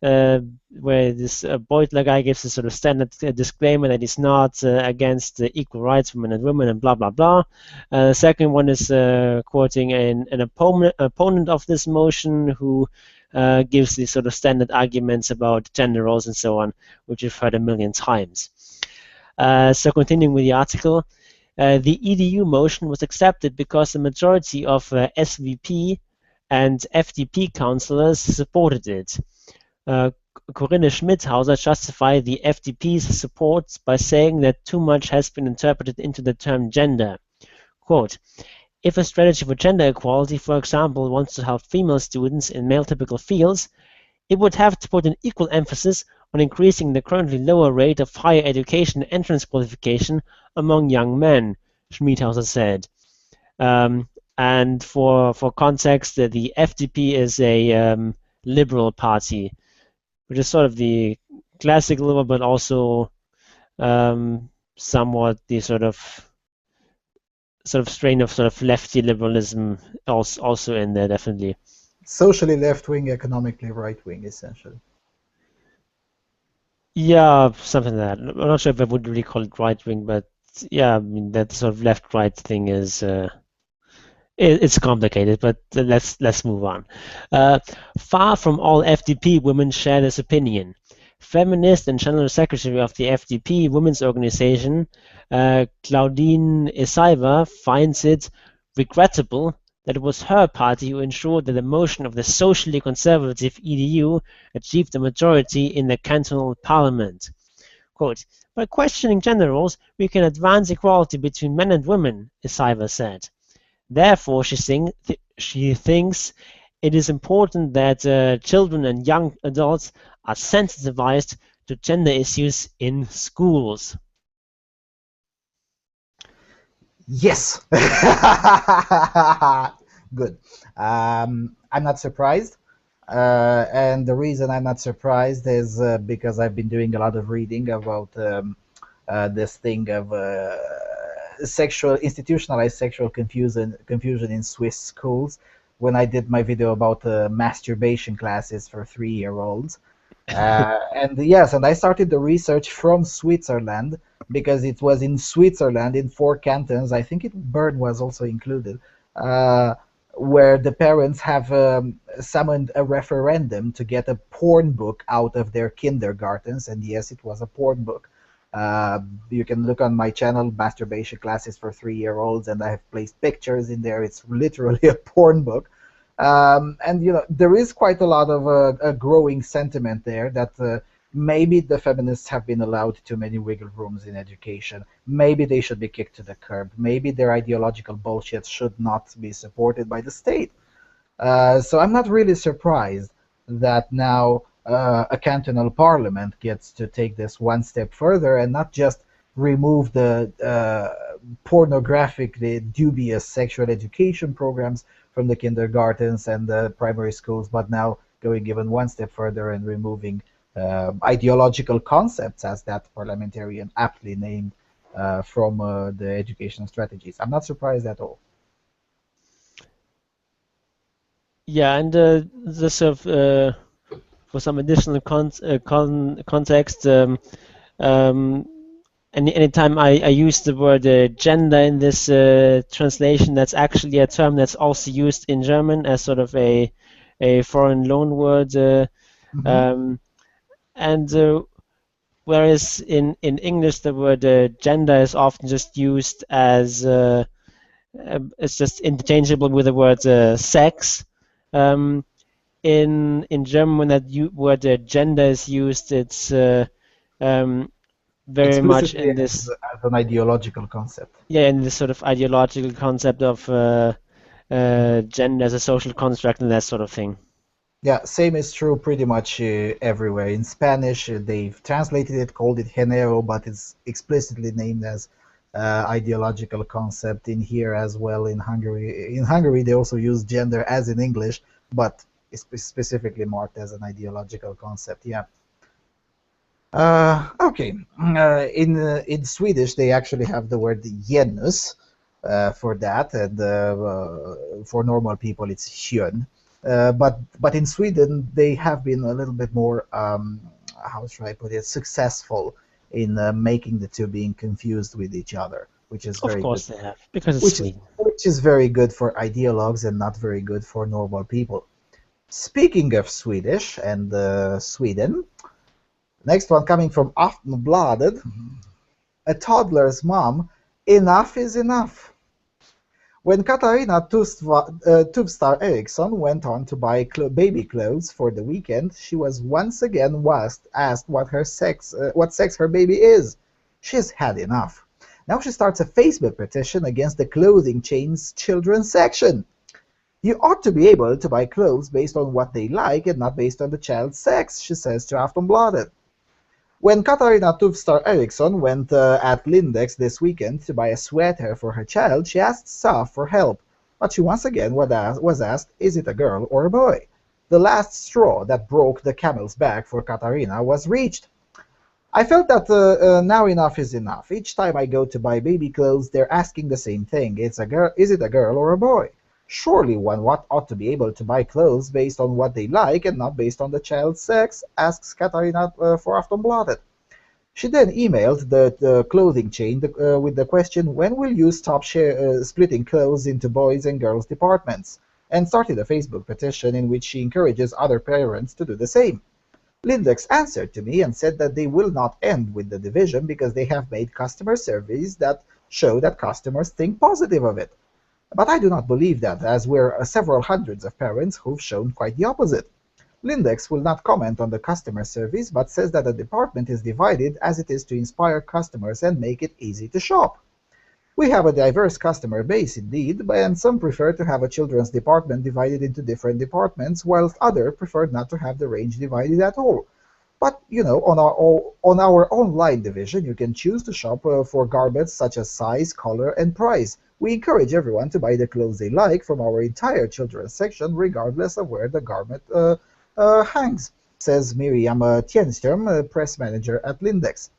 where this Beutler guy gives a sort of standard disclaimer that he's not against equal rights for men and women and blah, blah, blah. The second one is quoting an opponent of this motion who gives these sort of standard arguments about gender roles and so on, which you've heard a million times. So continuing with the article, the EDU motion was accepted because the majority of SVP and FDP councillors supported it. Corinne Schmidhauser justified the FDP's support by saying that too much has been interpreted into the term gender. Quote, If a strategy for gender equality, for example, wants to help female students in male-typical fields, it would have to put an equal emphasis on increasing the currently lower rate of higher education entrance qualification among young men, Schmiedhauser said. And for context, the FDP is a liberal party, which is sort of the classic liberal, but also somewhat the sort of strain of sort of lefty liberalism also in there, definitely. Socially left-wing, economically right-wing, essentially. Yeah, something like that. I'm not sure if I would really call it right-wing, but yeah, I mean that sort of left-right thing is it's complicated, but let's move on. Far from all FDP women share this opinion. Feminist and General Secretary of the FDP Women's Organization, Claudine Esaiva, finds it regrettable that it was her party who ensured that the motion of the socially conservative EDU achieved a majority in the cantonal parliament. Quote, by questioning gender roles, we can advance equality between men and women, Esaiva said. Therefore, she thinks it is important that children and young adults are sensitized to gender issues in schools. Yes. Good. I'm not surprised. And the reason I'm not surprised is because I've been doing a lot of reading about this thing of institutionalized sexual confusion in Swiss schools. When I did my video about masturbation classes for 3-year-olds, and yes, and I started the research from Switzerland because it was in Switzerland in 4 cantons. I think Bern was also included. Where the parents have summoned a referendum to get a porn book out of their kindergartens, and yes, it was a porn book. You can look on my channel, masturbation classes for 3-year-olds, and I have placed pictures in there. It's literally a porn book. And there is quite a lot of a growing sentiment there that maybe the feminists have been allowed too many wiggle rooms in education. Maybe they should be kicked to the curb. Maybe their ideological bullshit should not be supported by the state. So I'm not really surprised that now a cantonal parliament gets to take this one step further and not just remove the pornographically dubious sexual education programs from the kindergartens and the primary schools, but now going even one step further and removing ideological concepts, as that parliamentarian aptly named, from the educational strategies. I'm not surprised at all. Yeah, and just sort of for some additional context, anytime I use the word gender in this translation, that's actually a term that's also used in German as sort of a foreign loan word. And whereas in English the word gender is often just used as it's just interchangeable with the word sex. In German, when that word gender is used, it's very much in this as an ideological concept. Yeah, in this sort of ideological concept of gender as a social construct and that sort of thing. Yeah, same is true pretty much everywhere. In Spanish, they've translated it, called it género, but it's explicitly named as ideological concept in here as well. In Hungary, they also use gender as in English, but it's specifically marked as an ideological concept. Yeah. Okay. In Swedish, they actually have the word genus for that, and for normal people, it's kön. But in Sweden, they have been a little bit more, how should I put it, successful in making the two being confused with each other, which is very good. Of course they have, because it's Sweden. Which is very good for ideologues and not very good for normal people. Speaking of Swedish and Sweden, next one coming from Aftonbladet, a toddler's mom, enough is enough. When Katarina Tufstar Eriksson went on to buy baby clothes for the weekend, she was once again asked what sex her baby is. She's had enough. Now she starts a Facebook petition against the clothing chain's children's section. You ought to be able to buy clothes based on what they like and not based on the child's sex, she says to Aftonbladet. When Katarina Tufstar Eriksson went at Lindex this weekend to buy a sweater for her child, she asked staff for help, but she once again was asked, is it a girl or a boy? The last straw that broke the camel's back for Katarina was reached. I felt that now enough is enough. Each time I go to buy baby clothes, they're asking the same thing. Is it a girl or a boy? Surely one ought to be able to buy clothes based on what they like and not based on the child's sex, asks Katarina for Aftonbladet. She then emailed the clothing chain with the question, when will you stop splitting clothes into boys and girls departments? And started a Facebook petition in which she encourages other parents to do the same. Lindex answered to me and said that they will not end with the division because they have made customer surveys that show that customers think positive of it. But I do not believe that, as we're several hundreds of parents who've shown quite the opposite. Lindex will not comment on the customer surveys, but says that the department is divided as it is to inspire customers and make it easy to shop. We have a diverse customer base indeed, and some prefer to have a children's department divided into different departments, whilst others prefer not to have the range divided at all. But, you know, on our online division, you can choose to shop for garments such as size, color, and price. We encourage everyone to buy the clothes they like from our entire children's section, regardless of where the garment hangs, says Miriam Tjenström, press manager at Lindex.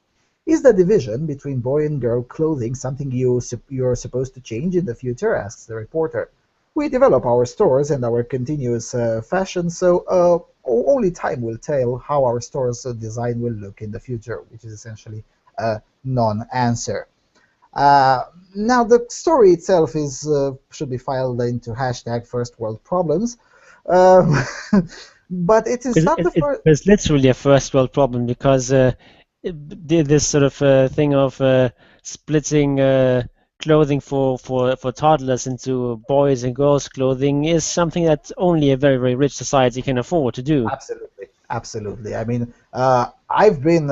Is the division between boy and girl clothing something you're supposed to change in the future, asks the reporter. We develop our stores and our continuous fashion, so only time will tell how our store's design will look in the future, which is essentially a non-answer. Now, the story itself should be filed into hashtag First World Problems, but it is not the first. It's literally a first world problem because this sort of thing of splitting clothing for toddlers into boys and girls clothing is something that only a very, very rich society can afford to do. Absolutely, absolutely. I mean, I've been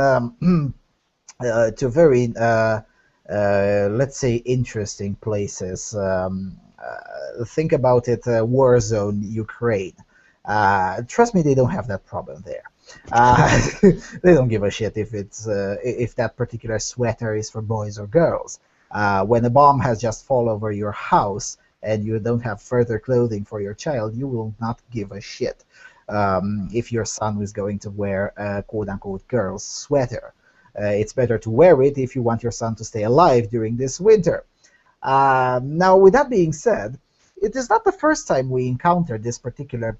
to very let's say interesting places. Think about it, war zone Ukraine. Trust me, they don't have that problem there. They don't give a shit if that particular sweater is for boys or girls. When a bomb has just fallen over your house and you don't have further clothing for your child, you will not give a shit if your son is going to wear a quote-unquote girl's sweater. It's better to wear it if you want your son to stay alive during this winter. Now, with that being said, it is not the first time we encountered this particular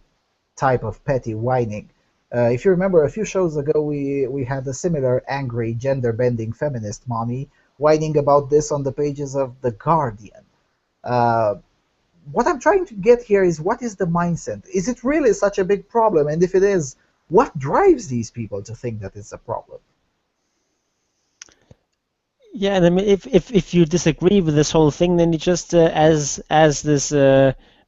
type of petty whining. If you remember, a few shows ago, we had a similar angry, gender-bending feminist mommy whining about this on the pages of The Guardian. What I'm trying to get here is, what is the mindset? Is it really such a big problem? And if it is, what drives these people to think that it's a problem? Yeah, and I mean, if you disagree with this whole thing, then you just as this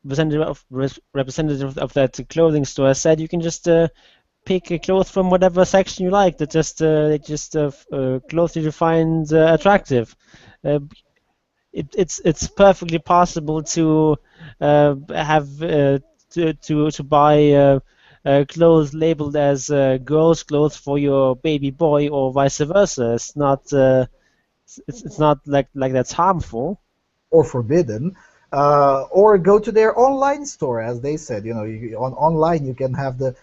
representative of that clothing store said, you can just pick a cloth from whatever section you like. That just clothes you find attractive. It's perfectly possible to have to buy clothes labeled as girls' clothes for your baby boy or vice versa. It's not like that's harmful or forbidden. Or go to their online store, as they said. You know, online you can have the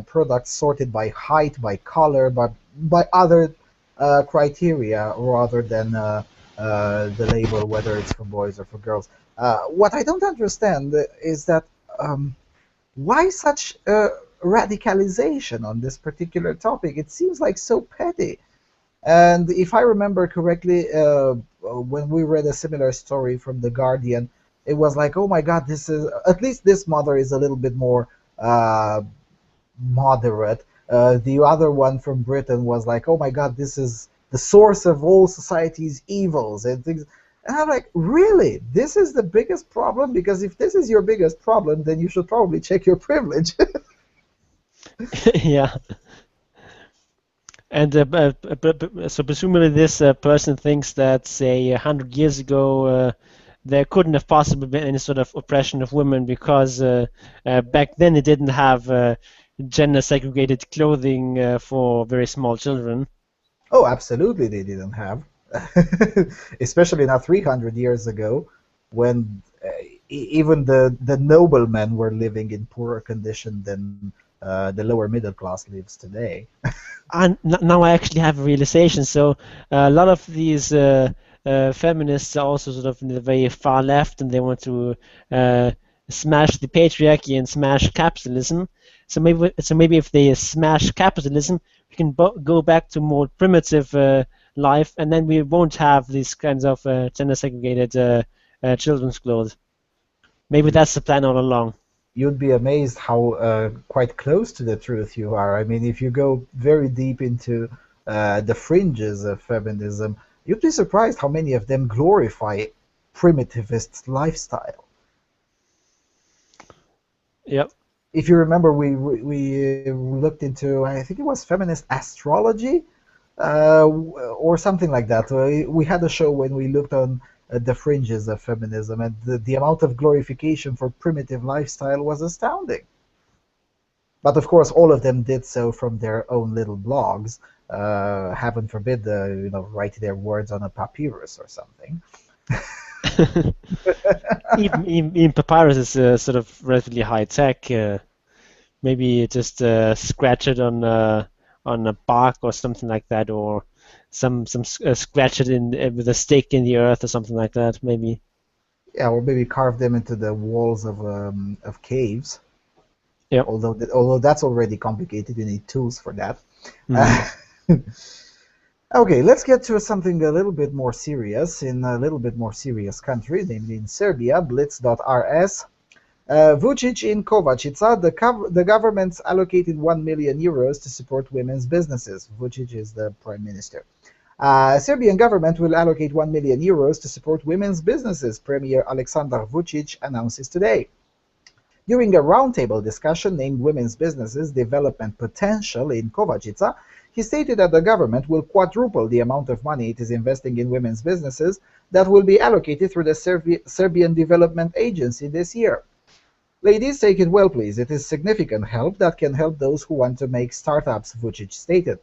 products sorted by height, by color, but by other criteria rather than the label, whether it's for boys or for girls. What I don't understand is that why such radicalization on this particular topic? It seems like so petty. And if I remember correctly, when we read a similar story from The Guardian, it was like, oh my God, at least this mother is a little bit more moderate. The other one from Britain was like, oh my God, this is the source of all society's evils and things. And I'm like, really? This is the biggest problem? Because if this is your biggest problem, then you should probably check your privilege. Yeah. And so presumably this person thinks that, say, 100 years ago, there couldn't have possibly been any sort of oppression of women because back then they didn't have gender segregated clothing for very small children. Oh, absolutely, they didn't have. Especially not 300 years ago, when even the noblemen were living in poorer condition than the lower middle class lives today. And now I actually have a realization. So a lot of these feminists are also sort of in the very far left, and they want to uh, smash the patriarchy and smash capitalism. So maybe if they smash capitalism, we can go back to more primitive life, and then we won't have these kinds of gender segregated children's clothes. Maybe that's the plan all along. You'd be amazed how quite close to the truth you are. I mean, if you go very deep into the fringes of feminism, you'd be surprised how many of them glorify primitivist lifestyle. Yep. If you remember, we looked into, I think it was feminist astrology, or something like that. We had a show when we looked on the fringes of feminism, and the amount of glorification for primitive lifestyle was astounding. But of course, all of them did so from their own little blogs. Heaven forbid, write their words on a papyrus or something. Even papyrus is sort of relatively high tech. Maybe just scratch it on a bark or something like that, or some scratch it in with a stake in the earth or something like that. Maybe. Yeah, or maybe carve them into the walls of caves. Yeah. Although that's already complicated, you need tools for that. Mm. Okay, let's get to something a little bit more serious in a little bit more serious country, namely in Serbia. Blitz.rs. Vucic in Kovačica, the government's allocated 1 million euros to support women's businesses. Vucic is the prime minister. Serbian government will allocate 1 million euros to support women's businesses, Premier Aleksandar Vucic announces today. During a roundtable discussion named Women's Businesses Development Potential in Kovačica, he stated that the government will quadruple the amount of money it is investing in women's businesses that will be allocated through the Serbian Development Agency this year. Ladies, take it well, please. It is significant help that can help those who want to make startups, Vucic stated.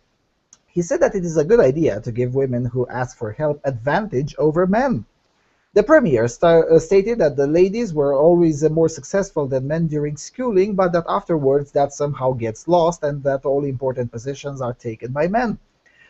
He said that it is a good idea to give women who ask for help advantage over men. The premier stated that the ladies were always more successful than men during schooling, but that afterwards that somehow gets lost and that all important positions are taken by men.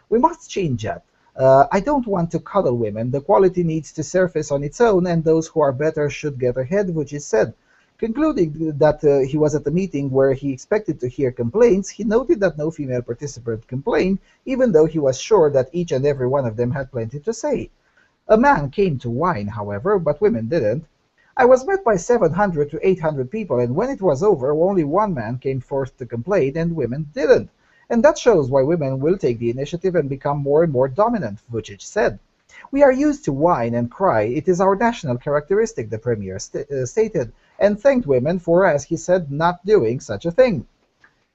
We must change that. I don't want to coddle women. The quality needs to surface on its own, and those who are better should get ahead, Vucic said. Concluding that he was at a meeting where he expected to hear complaints, he noted that no female participant complained, even though he was sure that each and every one of them had plenty to say. A man came to whine, however, but women didn't. I was met by 700 to 800 people, and when it was over, only one man came forth to complain, and women didn't. And that shows why women will take the initiative and become more and more dominant, Vucic said. We are used to whine and cry. It is our national characteristic, the premier stated, and thanked women for, as he said, not doing such a thing.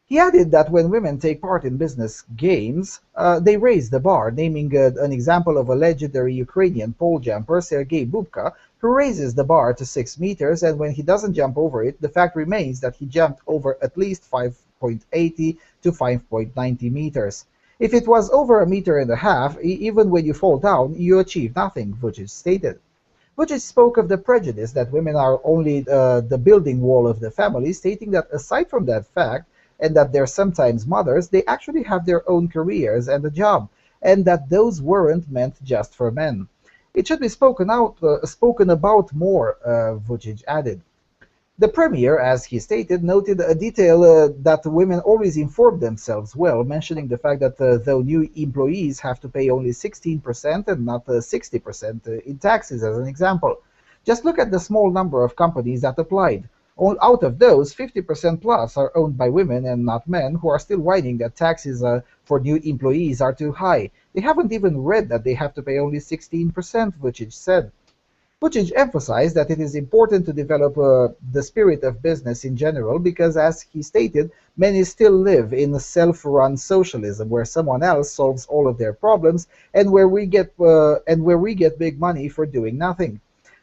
He added that when women take part in business games, they raise the bar, naming an example of a legendary Ukrainian pole jumper, Sergei Bubka, who raises the bar to 6 meters, and when he doesn't jump over it, the fact remains that he jumped over at least 5.80 to 5.90 meters. If it was over 1.5 meters, even when you fall down, you achieve nothing, Vucic stated. Vucic spoke of the prejudice that women are only the building wall of the family, stating that aside from that fact, and that they're sometimes mothers, they actually have their own careers and a job, and that those weren't meant just for men. It should be spoken about more, Vucic added. The premier, as he stated, noted a detail that women always inform themselves well, mentioning the fact that though new employees have to pay only 16% and not 60% in taxes, as an example. Just look at the small number of companies that applied. Out of those, 50% plus are owned by women and not men, who are still whining that taxes for new employees are too high. They haven't even read that they have to pay only 16%, Vucic said. Vucic emphasized that it is important to develop the spirit of business in general because, as he stated, many still live in a self-run socialism where someone else solves all of their problems and where we get big money for doing nothing.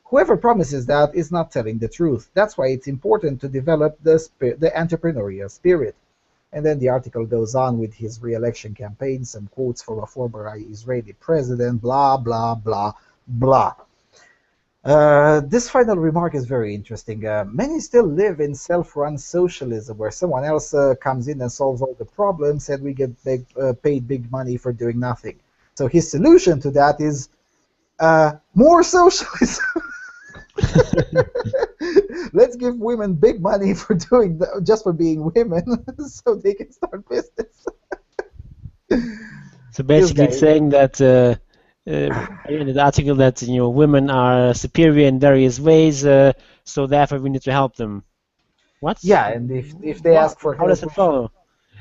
Whoever promises that is not telling the truth. That's why it's important to develop the entrepreneurial spirit. And then the article goes on with his re-election campaign, some quotes from a former Israeli president, blah, blah, blah, blah. This final remark is very interesting. Many still live in self-run socialism where someone else comes in and solves all the problems and we get paid big money for doing nothing. So his solution to that is more socialism. Let's give women big money for just for being women so they can start business. So basically saying that in the article that women are superior in various ways, so therefore we need to help them. What? Yeah, and if they ask for how does it follow?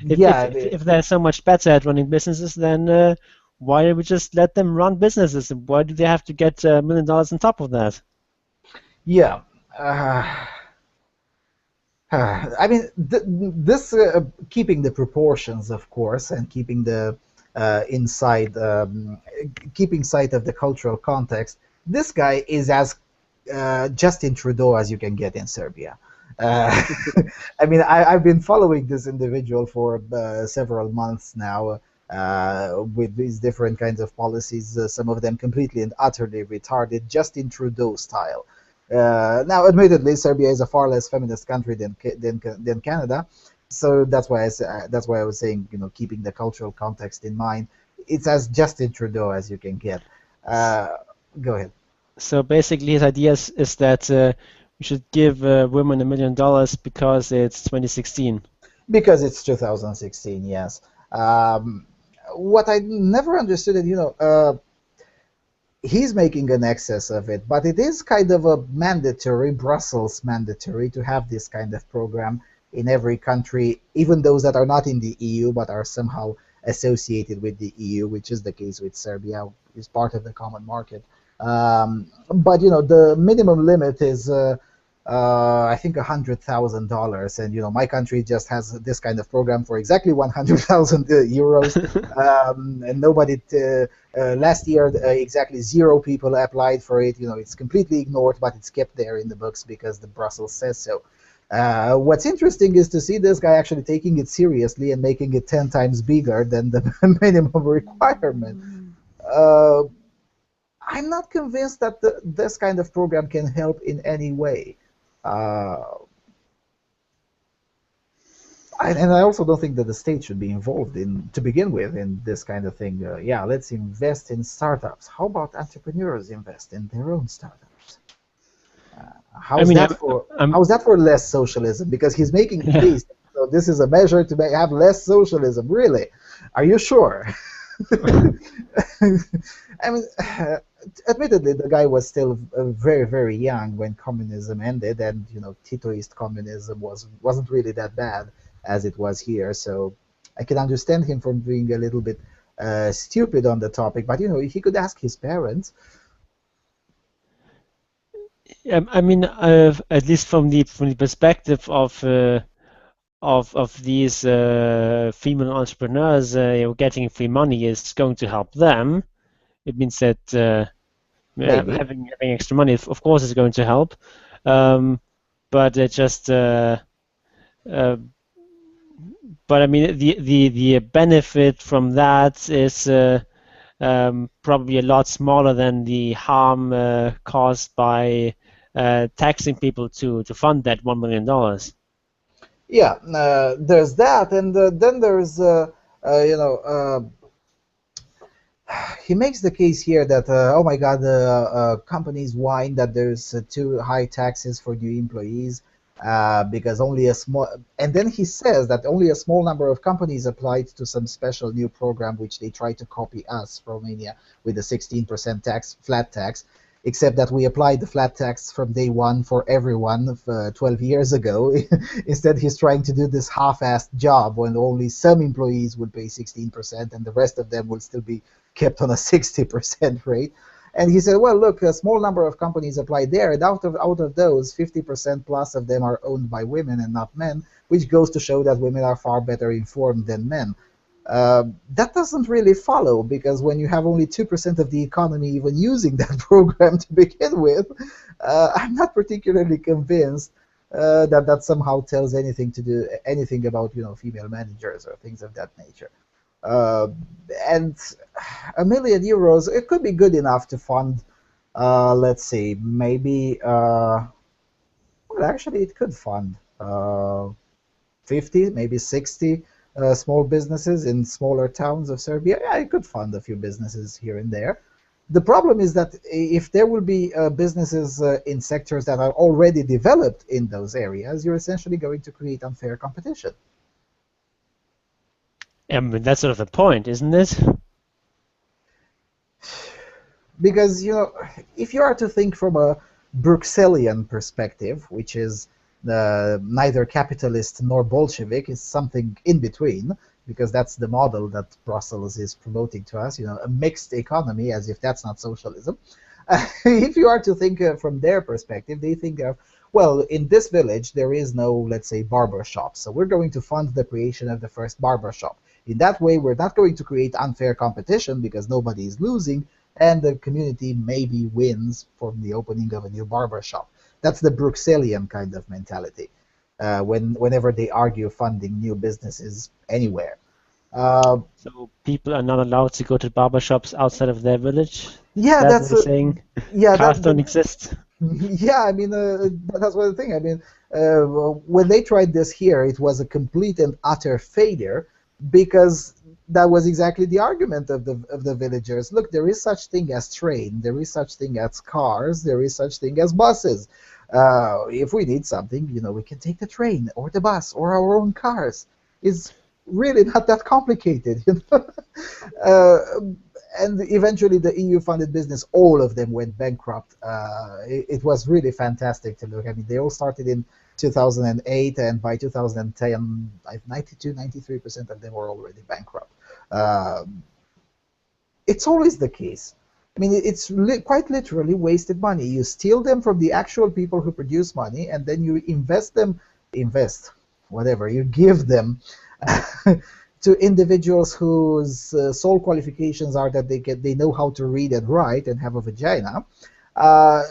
If they're so much better at running businesses, then why don't we just let them run businesses? Why do they have to get $1 million on top of that? Yeah. I mean, this keeping the proportions, of course, and keeping the keeping sight of the cultural context. This guy is as Justin Trudeau as you can get in Serbia. I mean, I've been following this individual for several months now with these different kinds of policies, some of them completely and utterly retarded, Justin Trudeau style. Now, admittedly, Serbia is a far less feminist country than Canada, so that's why I was saying, keeping the cultural context in mind, it's as Justin Trudeau as you can get. Go ahead. So basically, his idea is that we should give women $1 million because it's 2016. Because it's 2016, yes. What I never understood is, he's making an excess of it, but it is kind of a Brussels mandatory to have this kind of program in every country, even those that are not in the EU but are somehow associated with the EU, which is the case with Serbia, is part of the common market. But the minimum limit is I think $100,000, and my country just has this kind of program for exactly 100,000 euros, and nobody. Last year, exactly 0 people applied for it. It's completely ignored, but it's kept there in the books because the Brussels says so. What's interesting is to see this guy actually taking it seriously and making it 10 times bigger than the minimum requirement. I'm not convinced that this kind of program can help in any way. And I also don't think that the state should be involved to begin with in this kind of thing. Yeah, let's invest in startups. How about entrepreneurs invest in their own startups? How's that for less socialism? Because he's making the case. So this is a measure to have less socialism. Really? Are you sure? I mean, admittedly, the guy was still very, very young when communism ended, and Titoist communism wasn't really that bad as it was here. So I can understand him from being a little bit stupid on the topic, but he could ask his parents. I mean, at least from the perspective of these female entrepreneurs, getting free money is going to help them. It means that having extra money, of course, is going to help. But it just, but I mean, the benefit from that is probably a lot smaller than the harm caused by taxing people to fund that $1 million. Yeah, there's that, and then there's he makes the case here that oh my God, companies whine that there's too high taxes for new employees because only a small, and then he says that only a small number of companies applied to some special new program which they try to copy us, Romania, with the 16% flat tax. Except that we applied the flat tax from day one for everyone 12 years ago. Instead, he's trying to do this half-assed job when only some employees will pay 16% and the rest of them will still be kept on a 60% rate. And he said, well, look, a small number of companies apply there, and out of those, 50% plus of them are owned by women and not men, which goes to show that women are far better informed than men. That doesn't really follow, because when you have only 2% of the economy even using that program to begin with, I'm not particularly convinced that somehow tells anything about female managers or things of that nature. And €1 million, it could be good enough to fund, let's see, maybe, well, actually, it could fund 50, maybe 60 small businesses in smaller towns of Serbia. Yeah, it could fund a few businesses here and there. The problem is that if there will be businesses in sectors that are already developed in those areas, you're essentially going to create unfair competition. But that's sort of the point, isn't it? Because, if you are to think from a Bruxellian perspective, which is neither capitalist nor Bolshevik, is something in between, because that's the model that Brussels is promoting to us, a mixed economy, as if that's not socialism. If you are to think from their perspective, they think of, well, in this village, there is no, let's say, barber shop, so we're going to fund the creation of the first barber shop. In that way, we're not going to create unfair competition because nobody is losing, and the community maybe wins from the opening of a new barber shop. That's the Bruxellian kind of mentality. Whenever they argue funding new businesses anywhere. So people are not allowed to go to barbershops outside of their village? Yeah, That's what you're saying? Yeah, Cars don't exist? Yeah, I mean, that's one thing. I mean, when they tried this here, it was a complete and utter failure, because that was exactly the argument of the villagers. Look, there is such thing as train, there is such thing as cars, there is such thing as buses. If we need something, we can take the train or the bus or our own cars. It's really not that complicated. And eventually the EU-funded business, all of them went bankrupt. It was really fantastic to look. I mean, they all started in 2008, and by 2010, 92, 93% of them were already bankrupt. It's always the case. I mean, it's quite literally wasted money. You steal them from the actual people who produce money, and then you whatever, you give them to individuals whose sole qualifications are that they know how to read and write and have a vagina.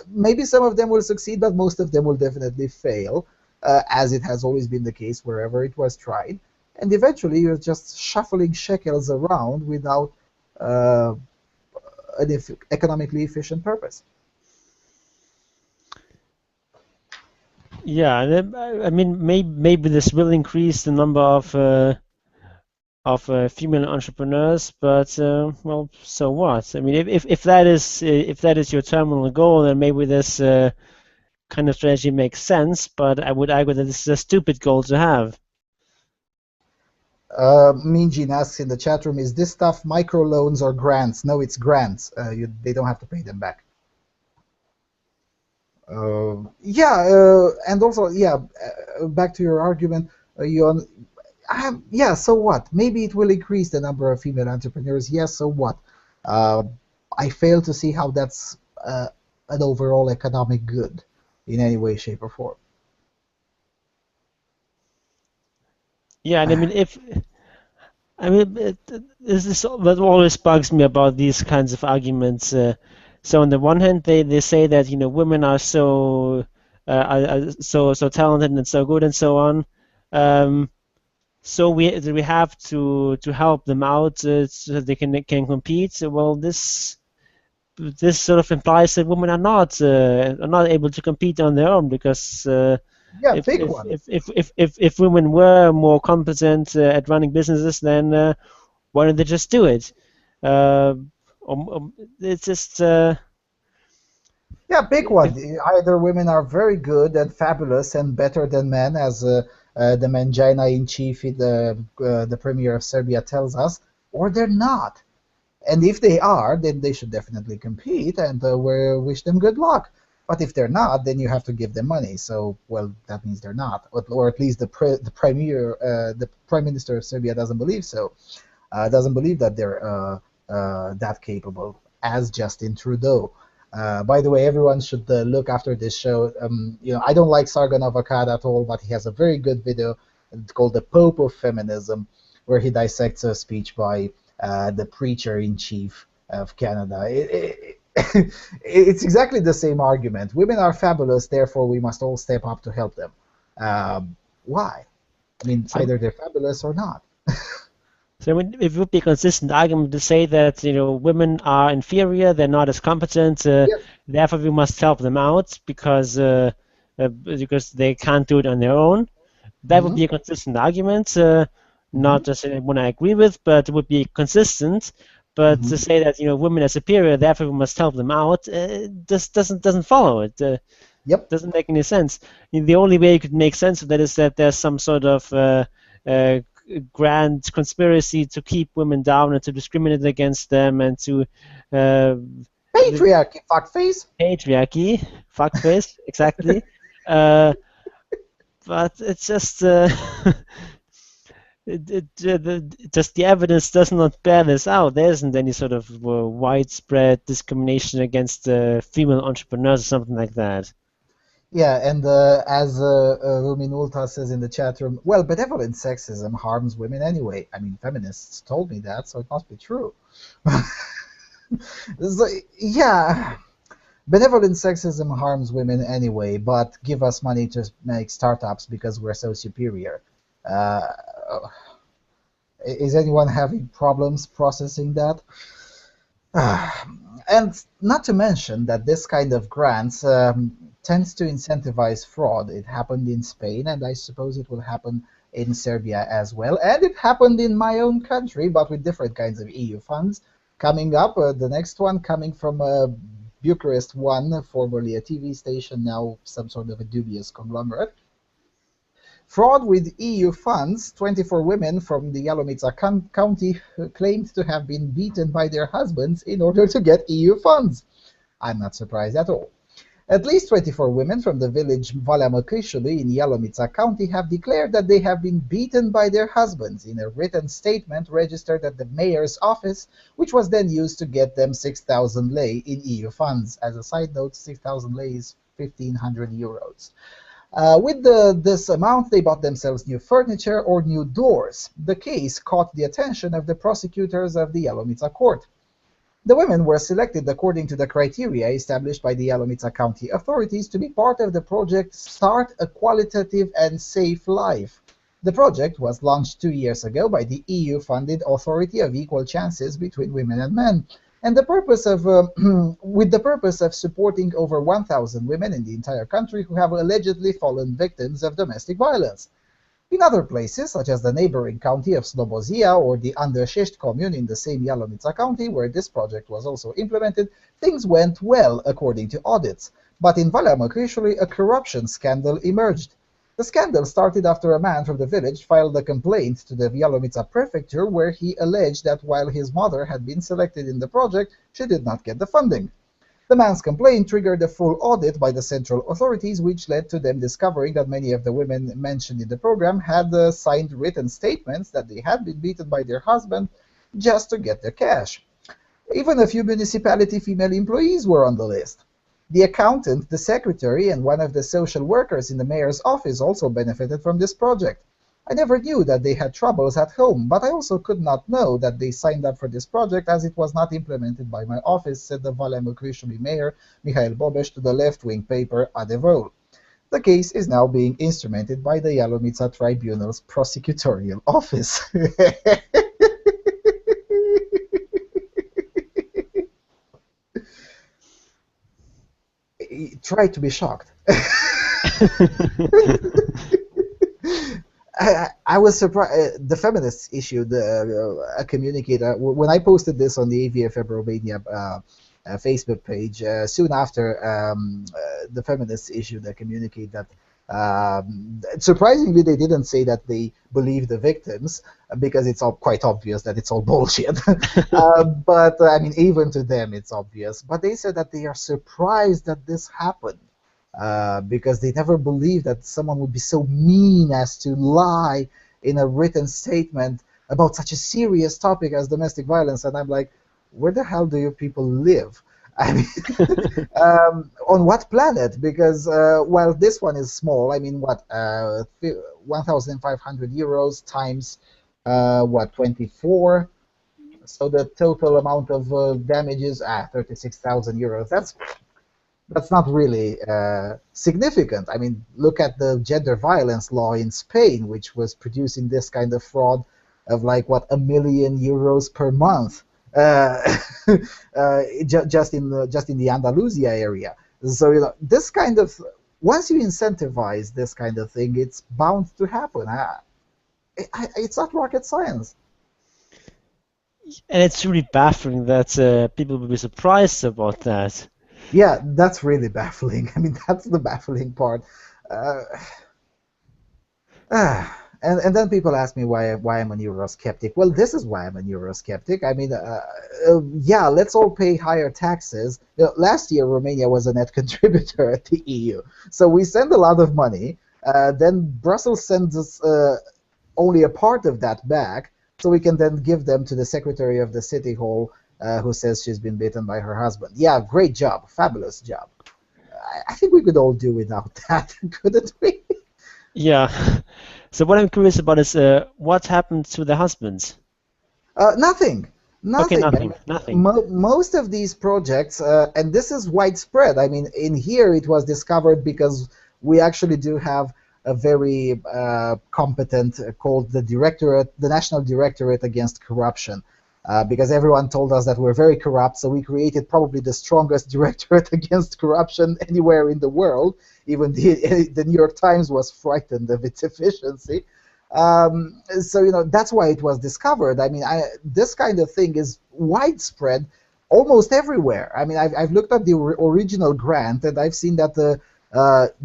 Maybe some of them will succeed, but most of them will definitely fail, as it has always been the case wherever it was tried. And eventually you're just shuffling shekels around without an economically efficient purpose. Yeah, I mean, maybe this will increase the number of female entrepreneurs, but well, so what? I mean, if that is your terminal goal, then maybe this kind of strategy makes sense. But I would argue that this is a stupid goal to have. Minjin asks in the chat room, is this stuff microloans or grants? No, it's grants. They don't have to pay them back. And also, back to your argument, so what? Maybe it will increase the number of female entrepreneurs. Yes, so what? I fail to see how that's an overall economic good in any way, shape, or form. Yeah, and I mean, this is what always bugs me about these kinds of arguments. So on the one hand, they say that women are so talented and so good and so on. So we have to help them out so that they can compete. Well, this sort of implies that women are not able to compete on their own, because if women were more competent at running businesses, then why don't they just do it? It's just pick one. Either women are very good and fabulous and better than men, as the Mangina in chief, the premier of Serbia, tells us, or they're not. And if they are, then they should definitely compete, and we wish them good luck. But if they're not, then you have to give them money. So, well, that means they're not, or at least the prime minister of Serbia doesn't believe so. Doesn't believe that they're that capable. as Justin Trudeau. By the way, everyone should look after this show. I don't like Sargon of Akkad at all, but he has a very good video called "The Pope of Feminism," where he dissects a speech by the preacher-in-chief of Canada. It's exactly the same argument. Women are fabulous, therefore we must all step up to help them. Why? I mean, either they're fabulous or not. So it would be a consistent argument to say that women are inferior, they're not as competent, therefore we must help them out because they can't do it on their own. That would be a consistent argument, not just one I agree with, but it would be consistent. But to say that women are superior, therefore we must help them out, just doesn't follow it. Doesn't make any sense. The only way you could make sense of that is that there's some sort of grand conspiracy to keep women down and to discriminate against them and to patriarchy, fuckface. Patriarchy, fuckface, exactly. But it's just just the evidence does not bear this out. There isn't any sort of widespread discrimination against female entrepreneurs or something like that. Yeah, and as Ruminulta says in the chat room, well, benevolent sexism harms women anyway. I mean, feminists told me that, so it must be true. So, yeah, benevolent sexism harms women anyway, but give us money to make startups because we're so superior. Is anyone having problems processing that? And not to mention that this kind of grants tends to incentivize fraud. It happened in Spain, and I suppose it will happen in Serbia as well. And it happened in my own country, but with different kinds of EU funds. Coming up, the next one coming from Bucharest 1, formerly a TV station, now some sort of a dubious conglomerate. Fraud with EU funds. 24 women from the Yalomița County claimed to have been beaten by their husbands in order to get EU funds. I'm not surprised at all. At least 24 women from the village Valea in Yalomița County have declared that they have been beaten by their husbands in a written statement registered at the mayor's office, which was then used to get them 6,000 lei in EU funds. As a side note, 6,000 lei is 1,500 euros. With this amount, they bought themselves new furniture or new doors. The case caught the attention of the prosecutors of the Yalomița court. The women were selected according to the criteria established by the Yalomița County authorities to be part of the project Start a Qualitative and Safe Life. The project was launched 2 years ago by the EU-funded Authority of Equal Chances Between Women and Men, and the purpose of, with the purpose of supporting over 1,000 women in the entire country who have allegedly fallen victims of domestic violence. In other places, such as the neighboring county of Slobozia or the Andrășești commune in the same Yalomița County, where this project was also implemented, things went well according to audits. But in Valea Măcrișului, a corruption scandal emerged. The scandal started after a man from the village filed a complaint to the Yalomița prefecture where he alleged that while his mother had been selected in the project, she did not get the funding. The man's complaint triggered a full audit by the central authorities, which led to them discovering that many of the women mentioned in the program had signed written statements that they had been beaten by their husband just to get their cash. Even a few municipality female employees were on the list. The accountant, the secretary, and one of the social workers in the mayor's office also benefited from this project. I never knew that they had troubles at home, but I also could not know that they signed up for this project as it was not implemented by my office, said the Valea Măcrișului mayor, Mihail Bobeș, to the left-wing paper Adevărul. The case is now being instrumented by the Yalomița Tribunal's prosecutorial office. Try to be shocked. I was surprised. The feminists issued a communicator when I posted this on the AVFM Romania Facebook page. Soon after, the feminists issued a communique that surprisingly they didn't say that they believe the victims because it's all quite obvious that it's all bullshit. But I mean, even to them, it's obvious. But they said that they are surprised that this happened. Because they never believed that someone would be so mean as to lie in a written statement about such a serious topic as domestic violence. And I'm like, where the hell do you people live? I mean, on what planet? Because well, this one is small. I mean, what 1,500 euros times what 24. So the total amount of damage is 36,000 euros. That's not really significant. I mean, look at the gender violence law in Spain, which was producing this kind of fraud of like what €1 million per month, just in the Andalusia area. So this kind of, once you incentivize this kind of thing, it's bound to happen. It's not rocket science. And it's really baffling that people will be surprised about that. Yeah, that's really baffling. I mean, that's the baffling part. Uh, and then people ask me why I'm a Eurosceptic. Well, this is why I'm a Eurosceptic. I mean, yeah, let's all pay higher taxes. Last year, Romania was a net contributor at the EU, so we send a lot of money. Then Brussels sends us only a part of that back, so we can then give them to the secretary of the city hall, who says she's been beaten by her husband. Yeah, great job, fabulous job. I think we could all do without that, couldn't we? Yeah. So what I'm curious about is what happened to the husbands? Nothing. Okay, Nothing. nothing. Nothing. Most of these projects, and this is widespread. I mean, in here it was discovered because we actually do have a very competent called the Directorate, the National Directorate Against Corruption. Because everyone told us that we're very corrupt, so we created probably the strongest directorate against corruption anywhere in the world. Even the New York Times was frightened of its efficiency. So that's why it was discovered. I mean, this kind of thing is widespread almost everywhere. I mean, I've looked at the original grant, and I've seen that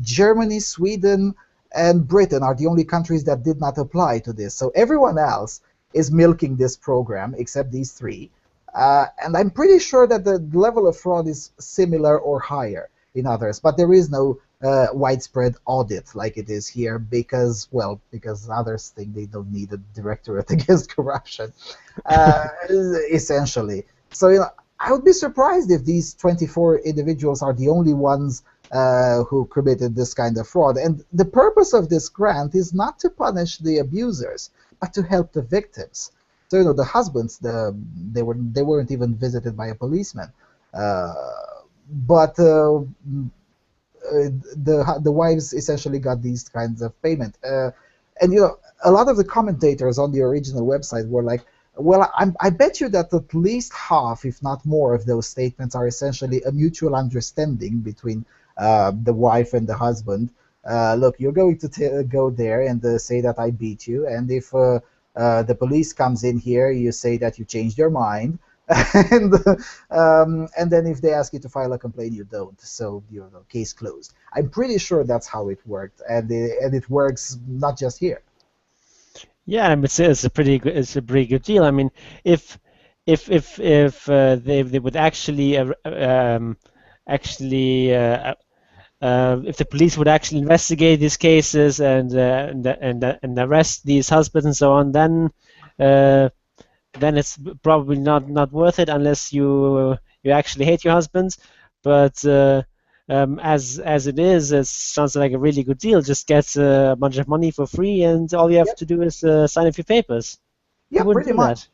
Germany, Sweden, and Britain are the only countries that did not apply to this. So everyone else is milking this program, except these three. And I'm pretty sure that the level of fraud is similar or higher in others, but there is no widespread audit like it is here because others think they don't need a directorate against corruption, essentially. So I would be surprised if these 24 individuals are the only ones who committed this kind of fraud. And the purpose of this grant is not to punish the abusers, but to help the victims. So the husbands, they weren't even visited by a policeman, but the wives essentially got these kinds of payment. And a lot of the commentators on the original website were like, well, I bet you that at least half, if not more, of those statements are essentially a mutual understanding between the wife and the husband. Look, you're going to go there and say that I beat you, and if the police comes in here, you say that you changed your mind, and then if they ask you to file a complaint, you don't. So case closed. I'm pretty sure that's how it worked, and it works not just here. Yeah, I would say it's a pretty good deal. I mean, if they would actually if the police would actually investigate these cases and arrest these husbands and so on, then it's probably not worth it unless you actually hate your husbands. But as it is, it sounds like a really good deal. Just get a bunch of money for free, and all you have to do is sign a few papers. Yeah, pretty much.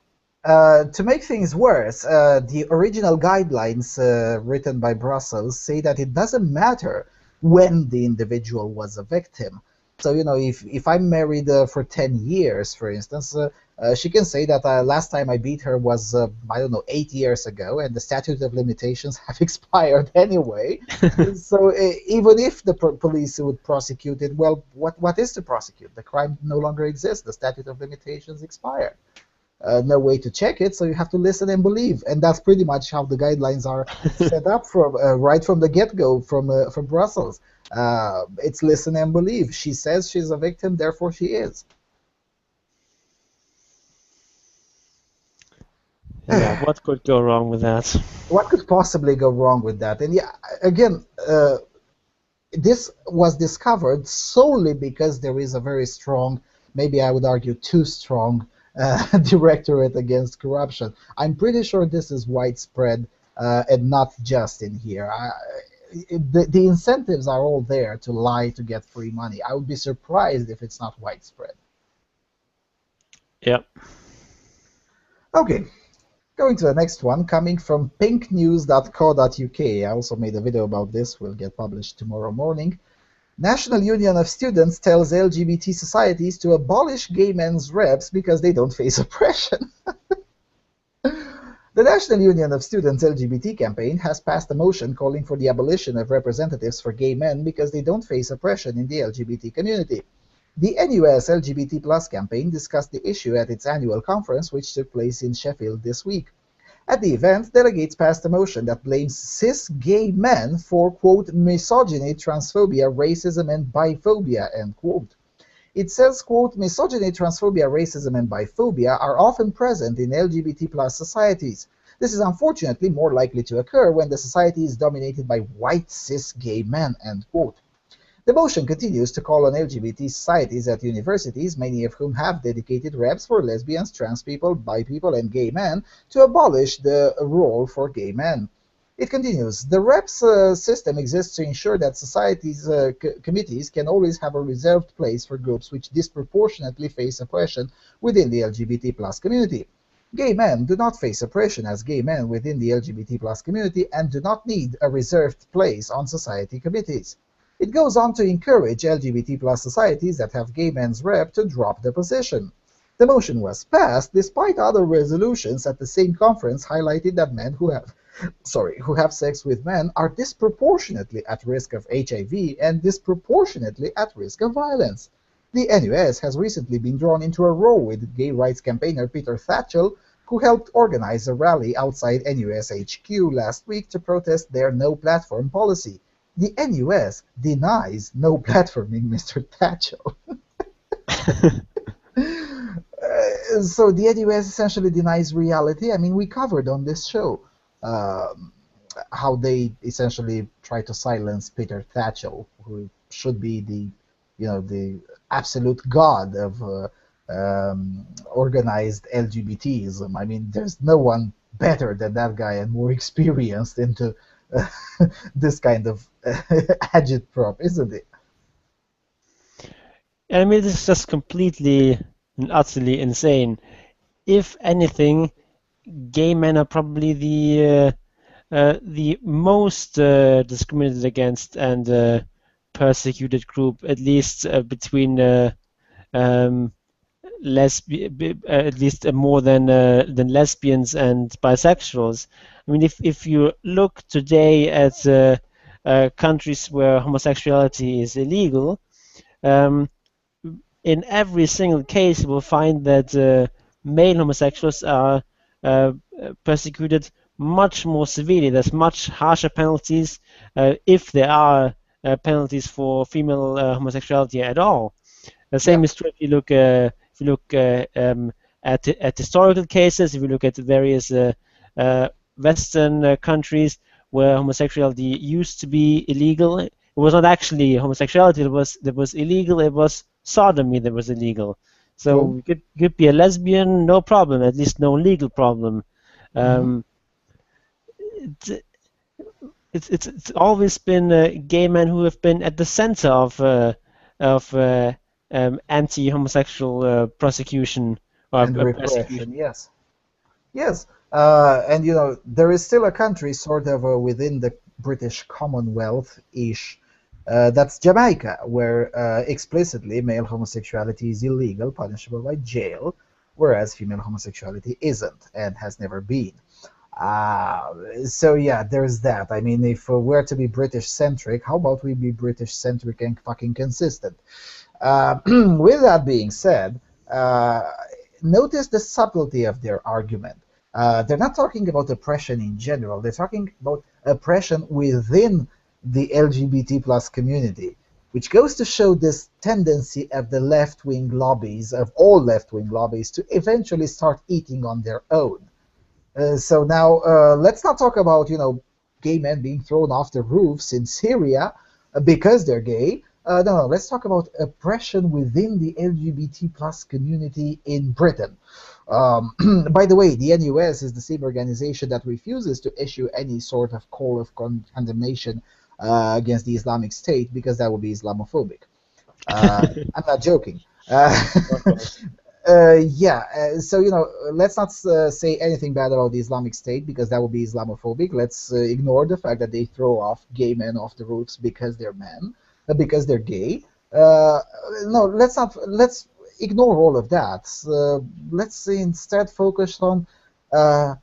To make things worse, the original guidelines written by Brussels say that it doesn't matter when the individual was a victim. So, if I'm married for 10 years, for instance, she can say that last time I beat her was, 8 years ago, and the statute of limitations have expired anyway. So even if the police would prosecute it, well, what is to prosecute? The crime no longer exists. The statute of limitations expired. No way to check it, so you have to listen and believe, and that's pretty much how the guidelines are set up from right from the get-go from Brussels. It's listen and believe. She says she's a victim, therefore she is. Yeah, what could go wrong with that? What could possibly go wrong with that? And yeah, again, this was discovered solely because there is a very strong, maybe I would argue too strong, Directorate Against Corruption. I'm pretty sure this is widespread and not just in here. The incentives are all there to lie to get free money. I would be surprised if it's not widespread. Yeah. Okay, going to the next one, coming from pinknews.co.uk. I also made a video about this, will get published tomorrow morning. National Union of Students tells LGBT societies to abolish gay men's reps because they don't face oppression. The National Union of Students LGBT campaign has passed a motion calling for the abolition of representatives for gay men because they don't face oppression in the LGBT community. The NUS LGBT+ campaign discussed the issue at its annual conference, which took place in Sheffield this week. At the event, delegates passed a motion that blames cis gay men for, quote, misogyny, transphobia, racism, and biphobia, end quote. It says, quote, misogyny, transphobia, racism, and biphobia are often present in LGBT+ societies. This is unfortunately more likely to occur when the society is dominated by white cis gay men, end quote. The motion continues to call on LGBT societies at universities, many of whom have dedicated reps for lesbians, trans people, bi people, and gay men, to abolish the role for gay men. It continues, the reps system exists to ensure that societies' committees can always have a reserved place for groups which disproportionately face oppression within the LGBT+ community. Gay men do not face oppression as gay men within the LGBT+ community and do not need a reserved place on society committees. It goes on to encourage LGBT+ societies that have gay men's rep to drop the position. The motion was passed despite other resolutions at the same conference highlighted that men who have sex with men are disproportionately at risk of HIV and disproportionately at risk of violence. The NUS has recently been drawn into a row with gay rights campaigner Peter Thatchell, who helped organize a rally outside NUS HQ last week to protest their no-platform policy. The NUS denies no platforming Mr. Thatchell. So the NUS essentially denies reality. I mean, we covered on this show how they essentially try to silence Peter Thatchell, who should be the absolute god of organized LGBTism. I mean, there's no one better than that guy and more experienced into this kind of agitprop, isn't it? I mean, this is just completely and utterly insane. If anything, gay men are probably the most discriminated against and persecuted group, at least between at least more than lesbians and bisexuals. I mean, if you look today at countries where homosexuality is illegal, in every single case you will find that male homosexuals are persecuted much more severely. There's much harsher penalties, if there are penalties for female homosexuality at all. The same is true if you look at historical cases. If you look at various Western countries where homosexuality used to be illegal, it was not actually homosexuality that was illegal. It was sodomy that was illegal. So you could be a lesbian, no problem, at least no legal problem. It's always been gay men who have been at the center of anti-homosexual prosecution or And repression, yes. Yes, and there is still a country sort of within the British Commonwealth-ish, that's Jamaica, where explicitly male homosexuality is illegal, punishable by jail, whereas female homosexuality isn't and has never been. So yeah, there's that. I mean, if we're to be British-centric, how about we be British-centric and fucking consistent? With that being said, notice the subtlety of their argument. They're not talking about oppression in general. They're talking about oppression within the LGBT plus community, which goes to show this tendency of the left-wing lobbies, of all left-wing lobbies, to eventually start eating on their own. So now, let's not talk about, gay men being thrown off the roofs in Syria because they're gay. No, let's talk about oppression within the LGBT plus community in Britain. By the way, the NUS is the same organization that refuses to issue any sort of call of condemnation against the Islamic State because that would be Islamophobic. I'm not joking. Uh, Of course. yeah, so let's not say anything bad about the Islamic State because that would be Islamophobic. Let's ignore the fact that they throw off gay men off the roofs because they're men, because they're gay. Uh, no, let's ignore all of that. Let's instead focus on uh,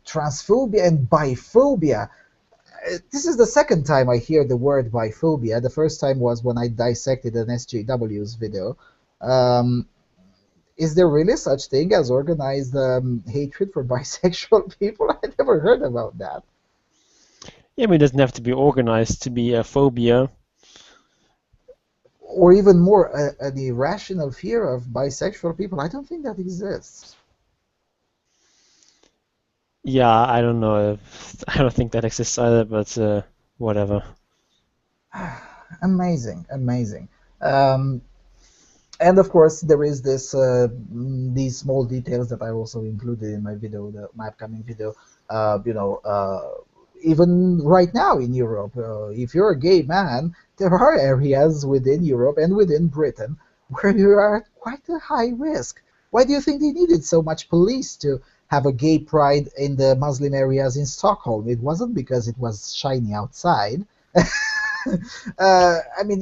transphobia and biphobia. This is the second time I hear the word biphobia. The first time was when I dissected an SJW's video. Um, is there really such thing as organized hatred for bisexual people? I never heard about that. Yeah, I mean, it doesn't have to be organized to be a phobia. Or even more, an irrational fear of bisexual people. I don't think that exists. Yeah, I don't know. I don't think that exists either, but whatever. Amazing, amazing. Um, and of course, there is these small details that I also included in my video, my upcoming video. Uh, you know, uh, Even right now in Europe, if you're a gay man, there are areas within Europe and within Britain where you are at quite a high risk. Why do you think they needed so much police to have a gay pride in the Muslim areas in Stockholm? It wasn't because it was shiny outside. I mean,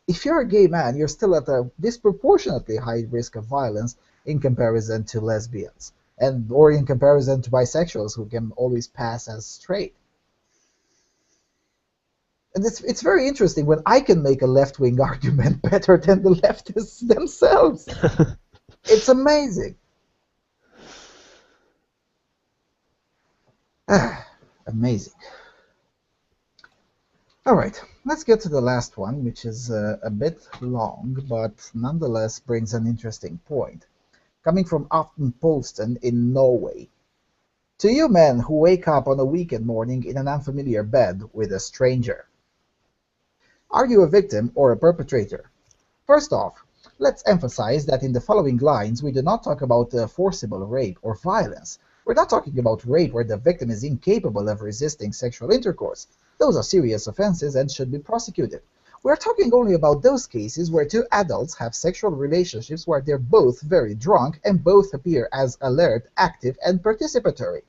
if you're a gay man, you're still at a disproportionately high risk of violence in comparison to lesbians and or in comparison to bisexuals who can always pass as straight. And it's very interesting when I can make a left-wing argument better than the leftists themselves. It's amazing. Amazing. All right, let's get to the last one, which is a bit long, but nonetheless brings an interesting point. Coming from Aftenposten in Norway. To you men who wake up on a weekend morning in an unfamiliar bed with a stranger, are you a victim or a perpetrator? First off, let's emphasize that in the following lines we do not talk about forcible rape or violence. We're not talking about rape where the victim is incapable of resisting sexual intercourse. Those are serious offenses and should be prosecuted. We're talking only about those cases where two adults have sexual relationships where they're both very drunk and both appear as alert, active, and participatory.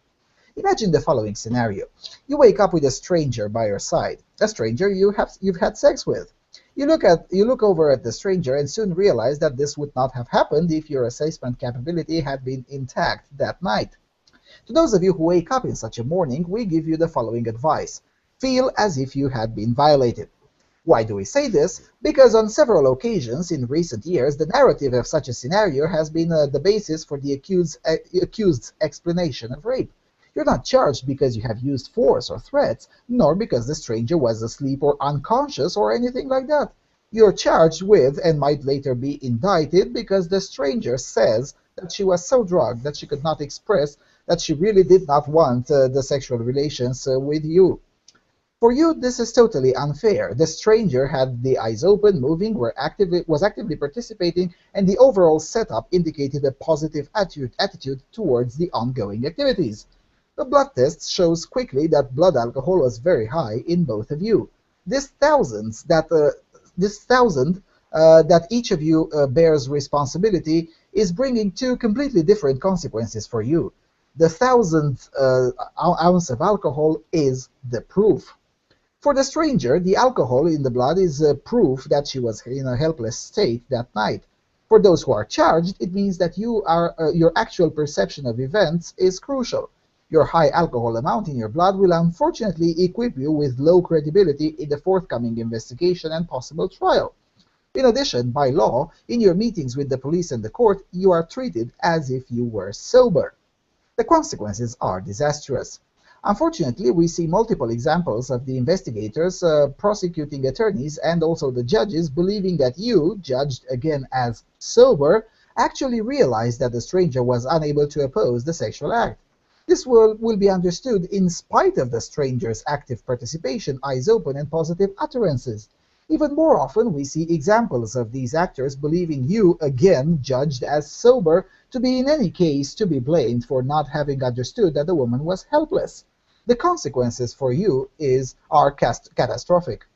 Imagine the following scenario. You wake up with a stranger by your side, a stranger you've had sex with. You look over at the stranger and soon realize that this would not have happened if your assessment capability had been intact that night. To those of you who wake up in such a morning, we give you the following advice. Feel as if you had been violated. Why do we say this? Because on several occasions in recent years, the narrative of such a scenario has been the basis for the accused's explanation of rape. You're not charged because you have used force or threats, nor because the stranger was asleep or unconscious or anything like that. You're charged with and might later be indicted because the stranger says that she was so drugged that she could not express that she really did not want the sexual relations with you. For you, this is totally unfair. The stranger had the eyes open, moving, was actively participating, and the overall setup indicated a positive attitude towards the ongoing activities. The blood test shows quickly that blood alcohol was very high in both of you. This thousand that each of you bears responsibility is bringing two completely different consequences for you. The thousandth ounce of alcohol is the proof. For the stranger, the alcohol in the blood is proof that she was in a helpless state that night. For those who are charged, it means that your actual perception of events is crucial. Your high alcohol amount in your blood will unfortunately equip you with low credibility in the forthcoming investigation and possible trial. In addition, by law, in your meetings with the police and the court, you are treated as if you were sober. The consequences are disastrous. Unfortunately, we see multiple examples of the investigators, prosecuting attorneys, and also the judges believing that you, judged again as sober, actually realized that the stranger was unable to oppose the sexual act. This will be understood in spite of the stranger's active participation, eyes open, and positive utterances. Even more often, we see examples of these actors believing you, again judged as sober, to be in any case to be blamed for not having understood that the woman was helpless. The consequences for you are catastrophic.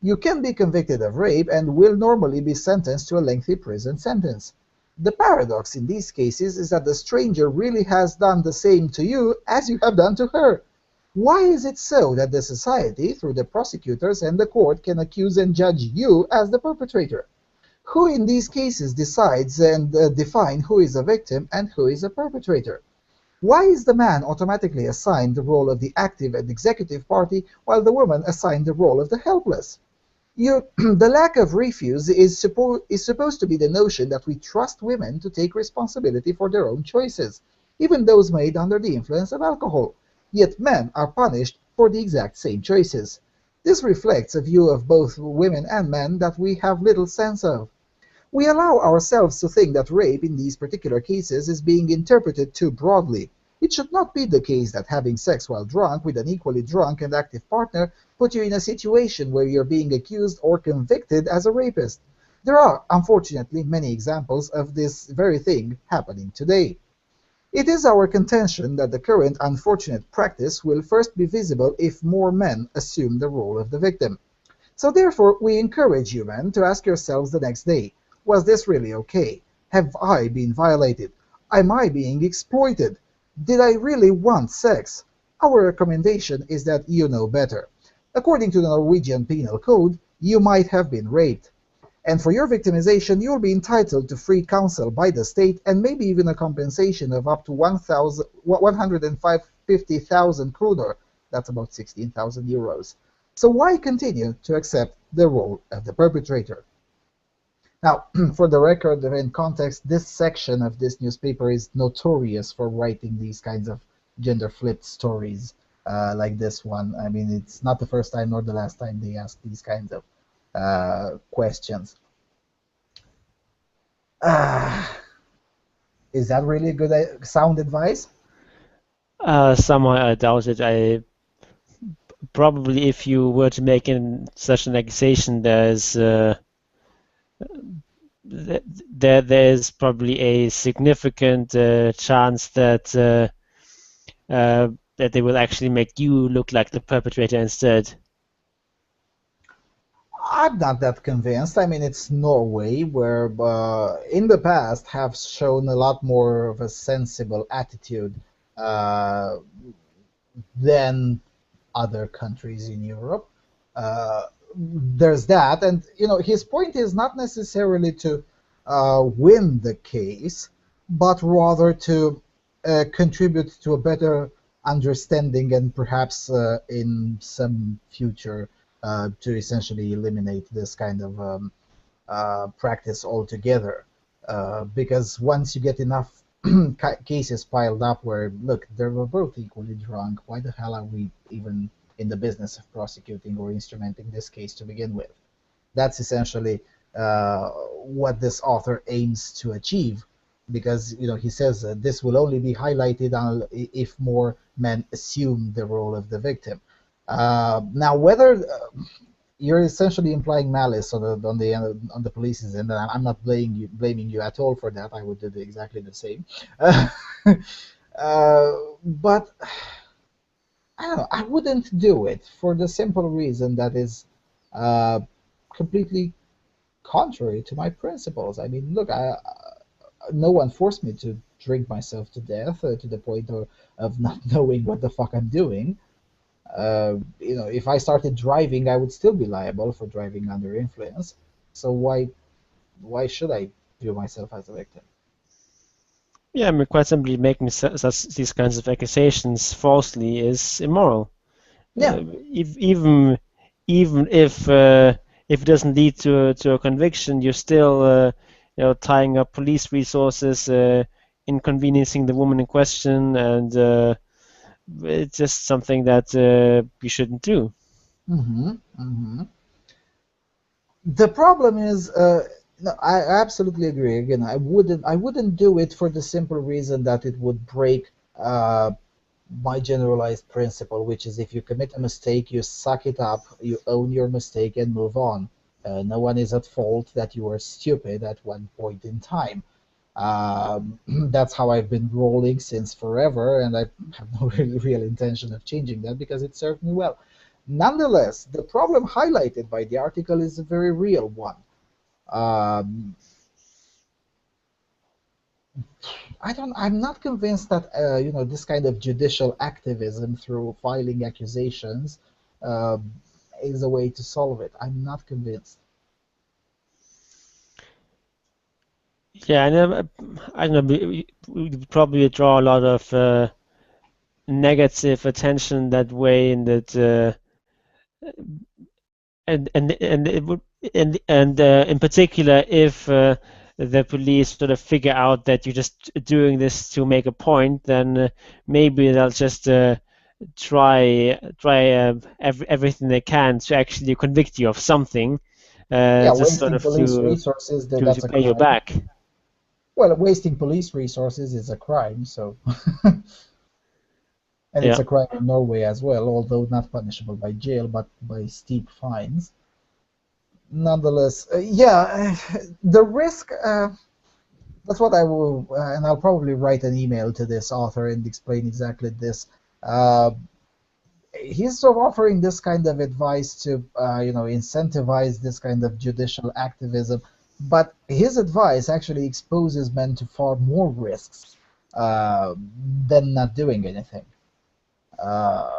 You can be convicted of rape and will normally be sentenced to a lengthy prison sentence. The paradox in these cases is that the stranger really has done the same to you as you have done to her. Why is it so that the society, through the prosecutors and the court, can accuse and judge you as the perpetrator? Who in these cases decides and define who is a victim and who is a perpetrator? Why is the man automatically assigned the role of the active and executive party while the woman assigned the role of the helpless? The lack of refuse is supposed to be the notion that we trust women to take responsibility for their own choices, even those made under the influence of alcohol. Yet men are punished for the exact same choices. This reflects a view of both women and men that we have little sense of. We allow ourselves to think that rape in these particular cases is being interpreted too broadly. It should not be the case that having sex while drunk with an equally drunk and active partner put you in a situation where you're being accused or convicted as a rapist. There are, unfortunately, many examples of this very thing happening today. It is our contention that the current unfortunate practice will first be visible if more men assume the role of the victim. So therefore, we encourage you men to ask yourselves the next day, was this really okay? Have I been violated? Am I being exploited? Did I really want sex? Our recommendation is that you know better. According to the Norwegian Penal Code, you might have been raped. And for your victimization, you will be entitled to free counsel by the state and maybe even a compensation of up to 150,000 kroner. That's about 16,000 euros. So why continue to accept the role of the perpetrator? Now, for the record and context, this section of this newspaper is notorious for writing these kinds of gender-flipped stories like this one. I mean, it's not the first time nor the last time they ask these kinds of questions. Is that really good sound advice? Somehow I doubt it. Probably if you were to make such an accusation, there's probably a significant chance that they will actually make you look like the perpetrator instead. I'm not that convinced. I mean, it's Norway, where in the past have shown a lot more of a sensible attitude than other countries in Europe. There's that, and his point is not necessarily to win the case, but rather to contribute to a better understanding and perhaps in some future to essentially eliminate this kind of practice altogether. Because once you get enough cases piled up where, look, they were both equally drunk, why the hell are we even in the business of prosecuting or instrumenting this case to begin with? That's essentially what this author aims to achieve, because he says this will only be highlighted if more men assume the role of the victim. Now, whether you're essentially implying malice on the police's end, and I'm not blaming you at all for that. I would do exactly the same. But I don't know. I wouldn't do it for the simple reason that is completely contrary to my principles. I mean, look, no one forced me to drink myself to death to the point of not knowing what the fuck I'm doing. If I started driving, I would still be liable for driving under influence. So why should I view myself as a victim? Yeah, I mean, quite simply making these kinds of accusations falsely is immoral. Yeah. Even if it doesn't lead to a conviction, you're still tying up police resources, inconveniencing the woman in question, and it's just something that you shouldn't do. Mm-hmm. Mm-hmm. The problem is, no, I absolutely agree. Again, I wouldn't do it for the simple reason that it would break my generalized principle, which is if you commit a mistake, you suck it up, you own your mistake, and move on. No one is at fault that you were stupid at one point in time. That's how I've been rolling since forever, and I have no real intention of changing that because it served me well. Nonetheless, the problem highlighted by the article is a very real one. Um, I'm not convinced that this kind of judicial activism through filing accusations uh, is a way to solve it. I'm not convinced. Yeah, I don't know. We probably draw a lot of negative attention that way, and that and it would and in particular, if the police sort of figure out that you're just doing this to make a point, then maybe they'll just try everything they can to actually convict you of something, Yeah, just sort wasting of police resources, to that's a pay you crime. back. Well, wasting police resources is a crime, so and it's Yeah. a crime in Norway as well, although not punishable by jail, but by steep fines. Nonetheless, yeah, the risk. That's what I will, and I'll probably write an email to this author and explain exactly this. Uh, he's sort of offering this kind of advice to, incentivize this kind of judicial activism, but his advice actually exposes men to far more risks uh, than not doing anything. Uh,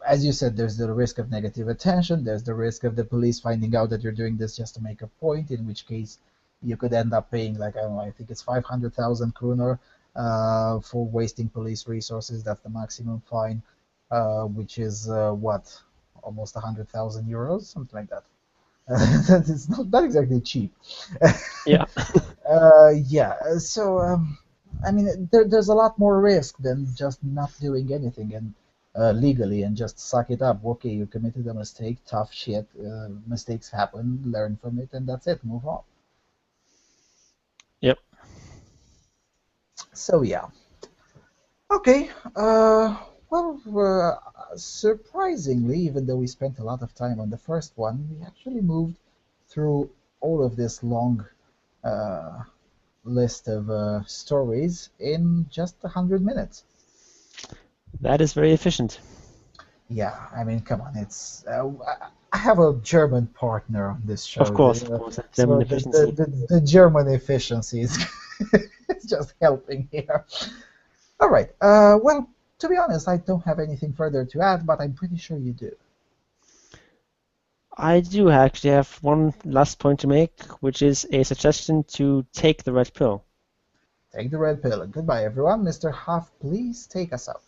as you said, there's the risk of negative attention. There's the risk of the police finding out that you're doing this just to make a point, in which case you could end up paying, like, I don't know, I think it's 500,000 kroner for wasting police resources. That's the maximum fine, which is what, almost 100,000 euros, something like that. That is not exactly cheap. Yeah. Yeah, so I mean, there's a lot more risk than just not doing anything and legally and just suck it up. Okay, you committed a mistake, tough shit. Mistakes happen, learn from it, and that's it. Move on. Yep. So yeah, okay. Well, surprisingly, even though we spent a lot of time on the first one, we actually moved through all of this long uh, list of stories in just 100 minutes. That is very efficient. Yeah, I mean, come on, it's I have a German partner on this Of show, course, of course. German so efficiency. the German efficiency is it's just helping here. All right, well, to be honest, I don't have anything further to add, but I'm pretty sure you do. I do actually have one last point to make, which is a suggestion to take the red pill. Take the red pill, and goodbye, everyone. Mr. Huff, please take us out.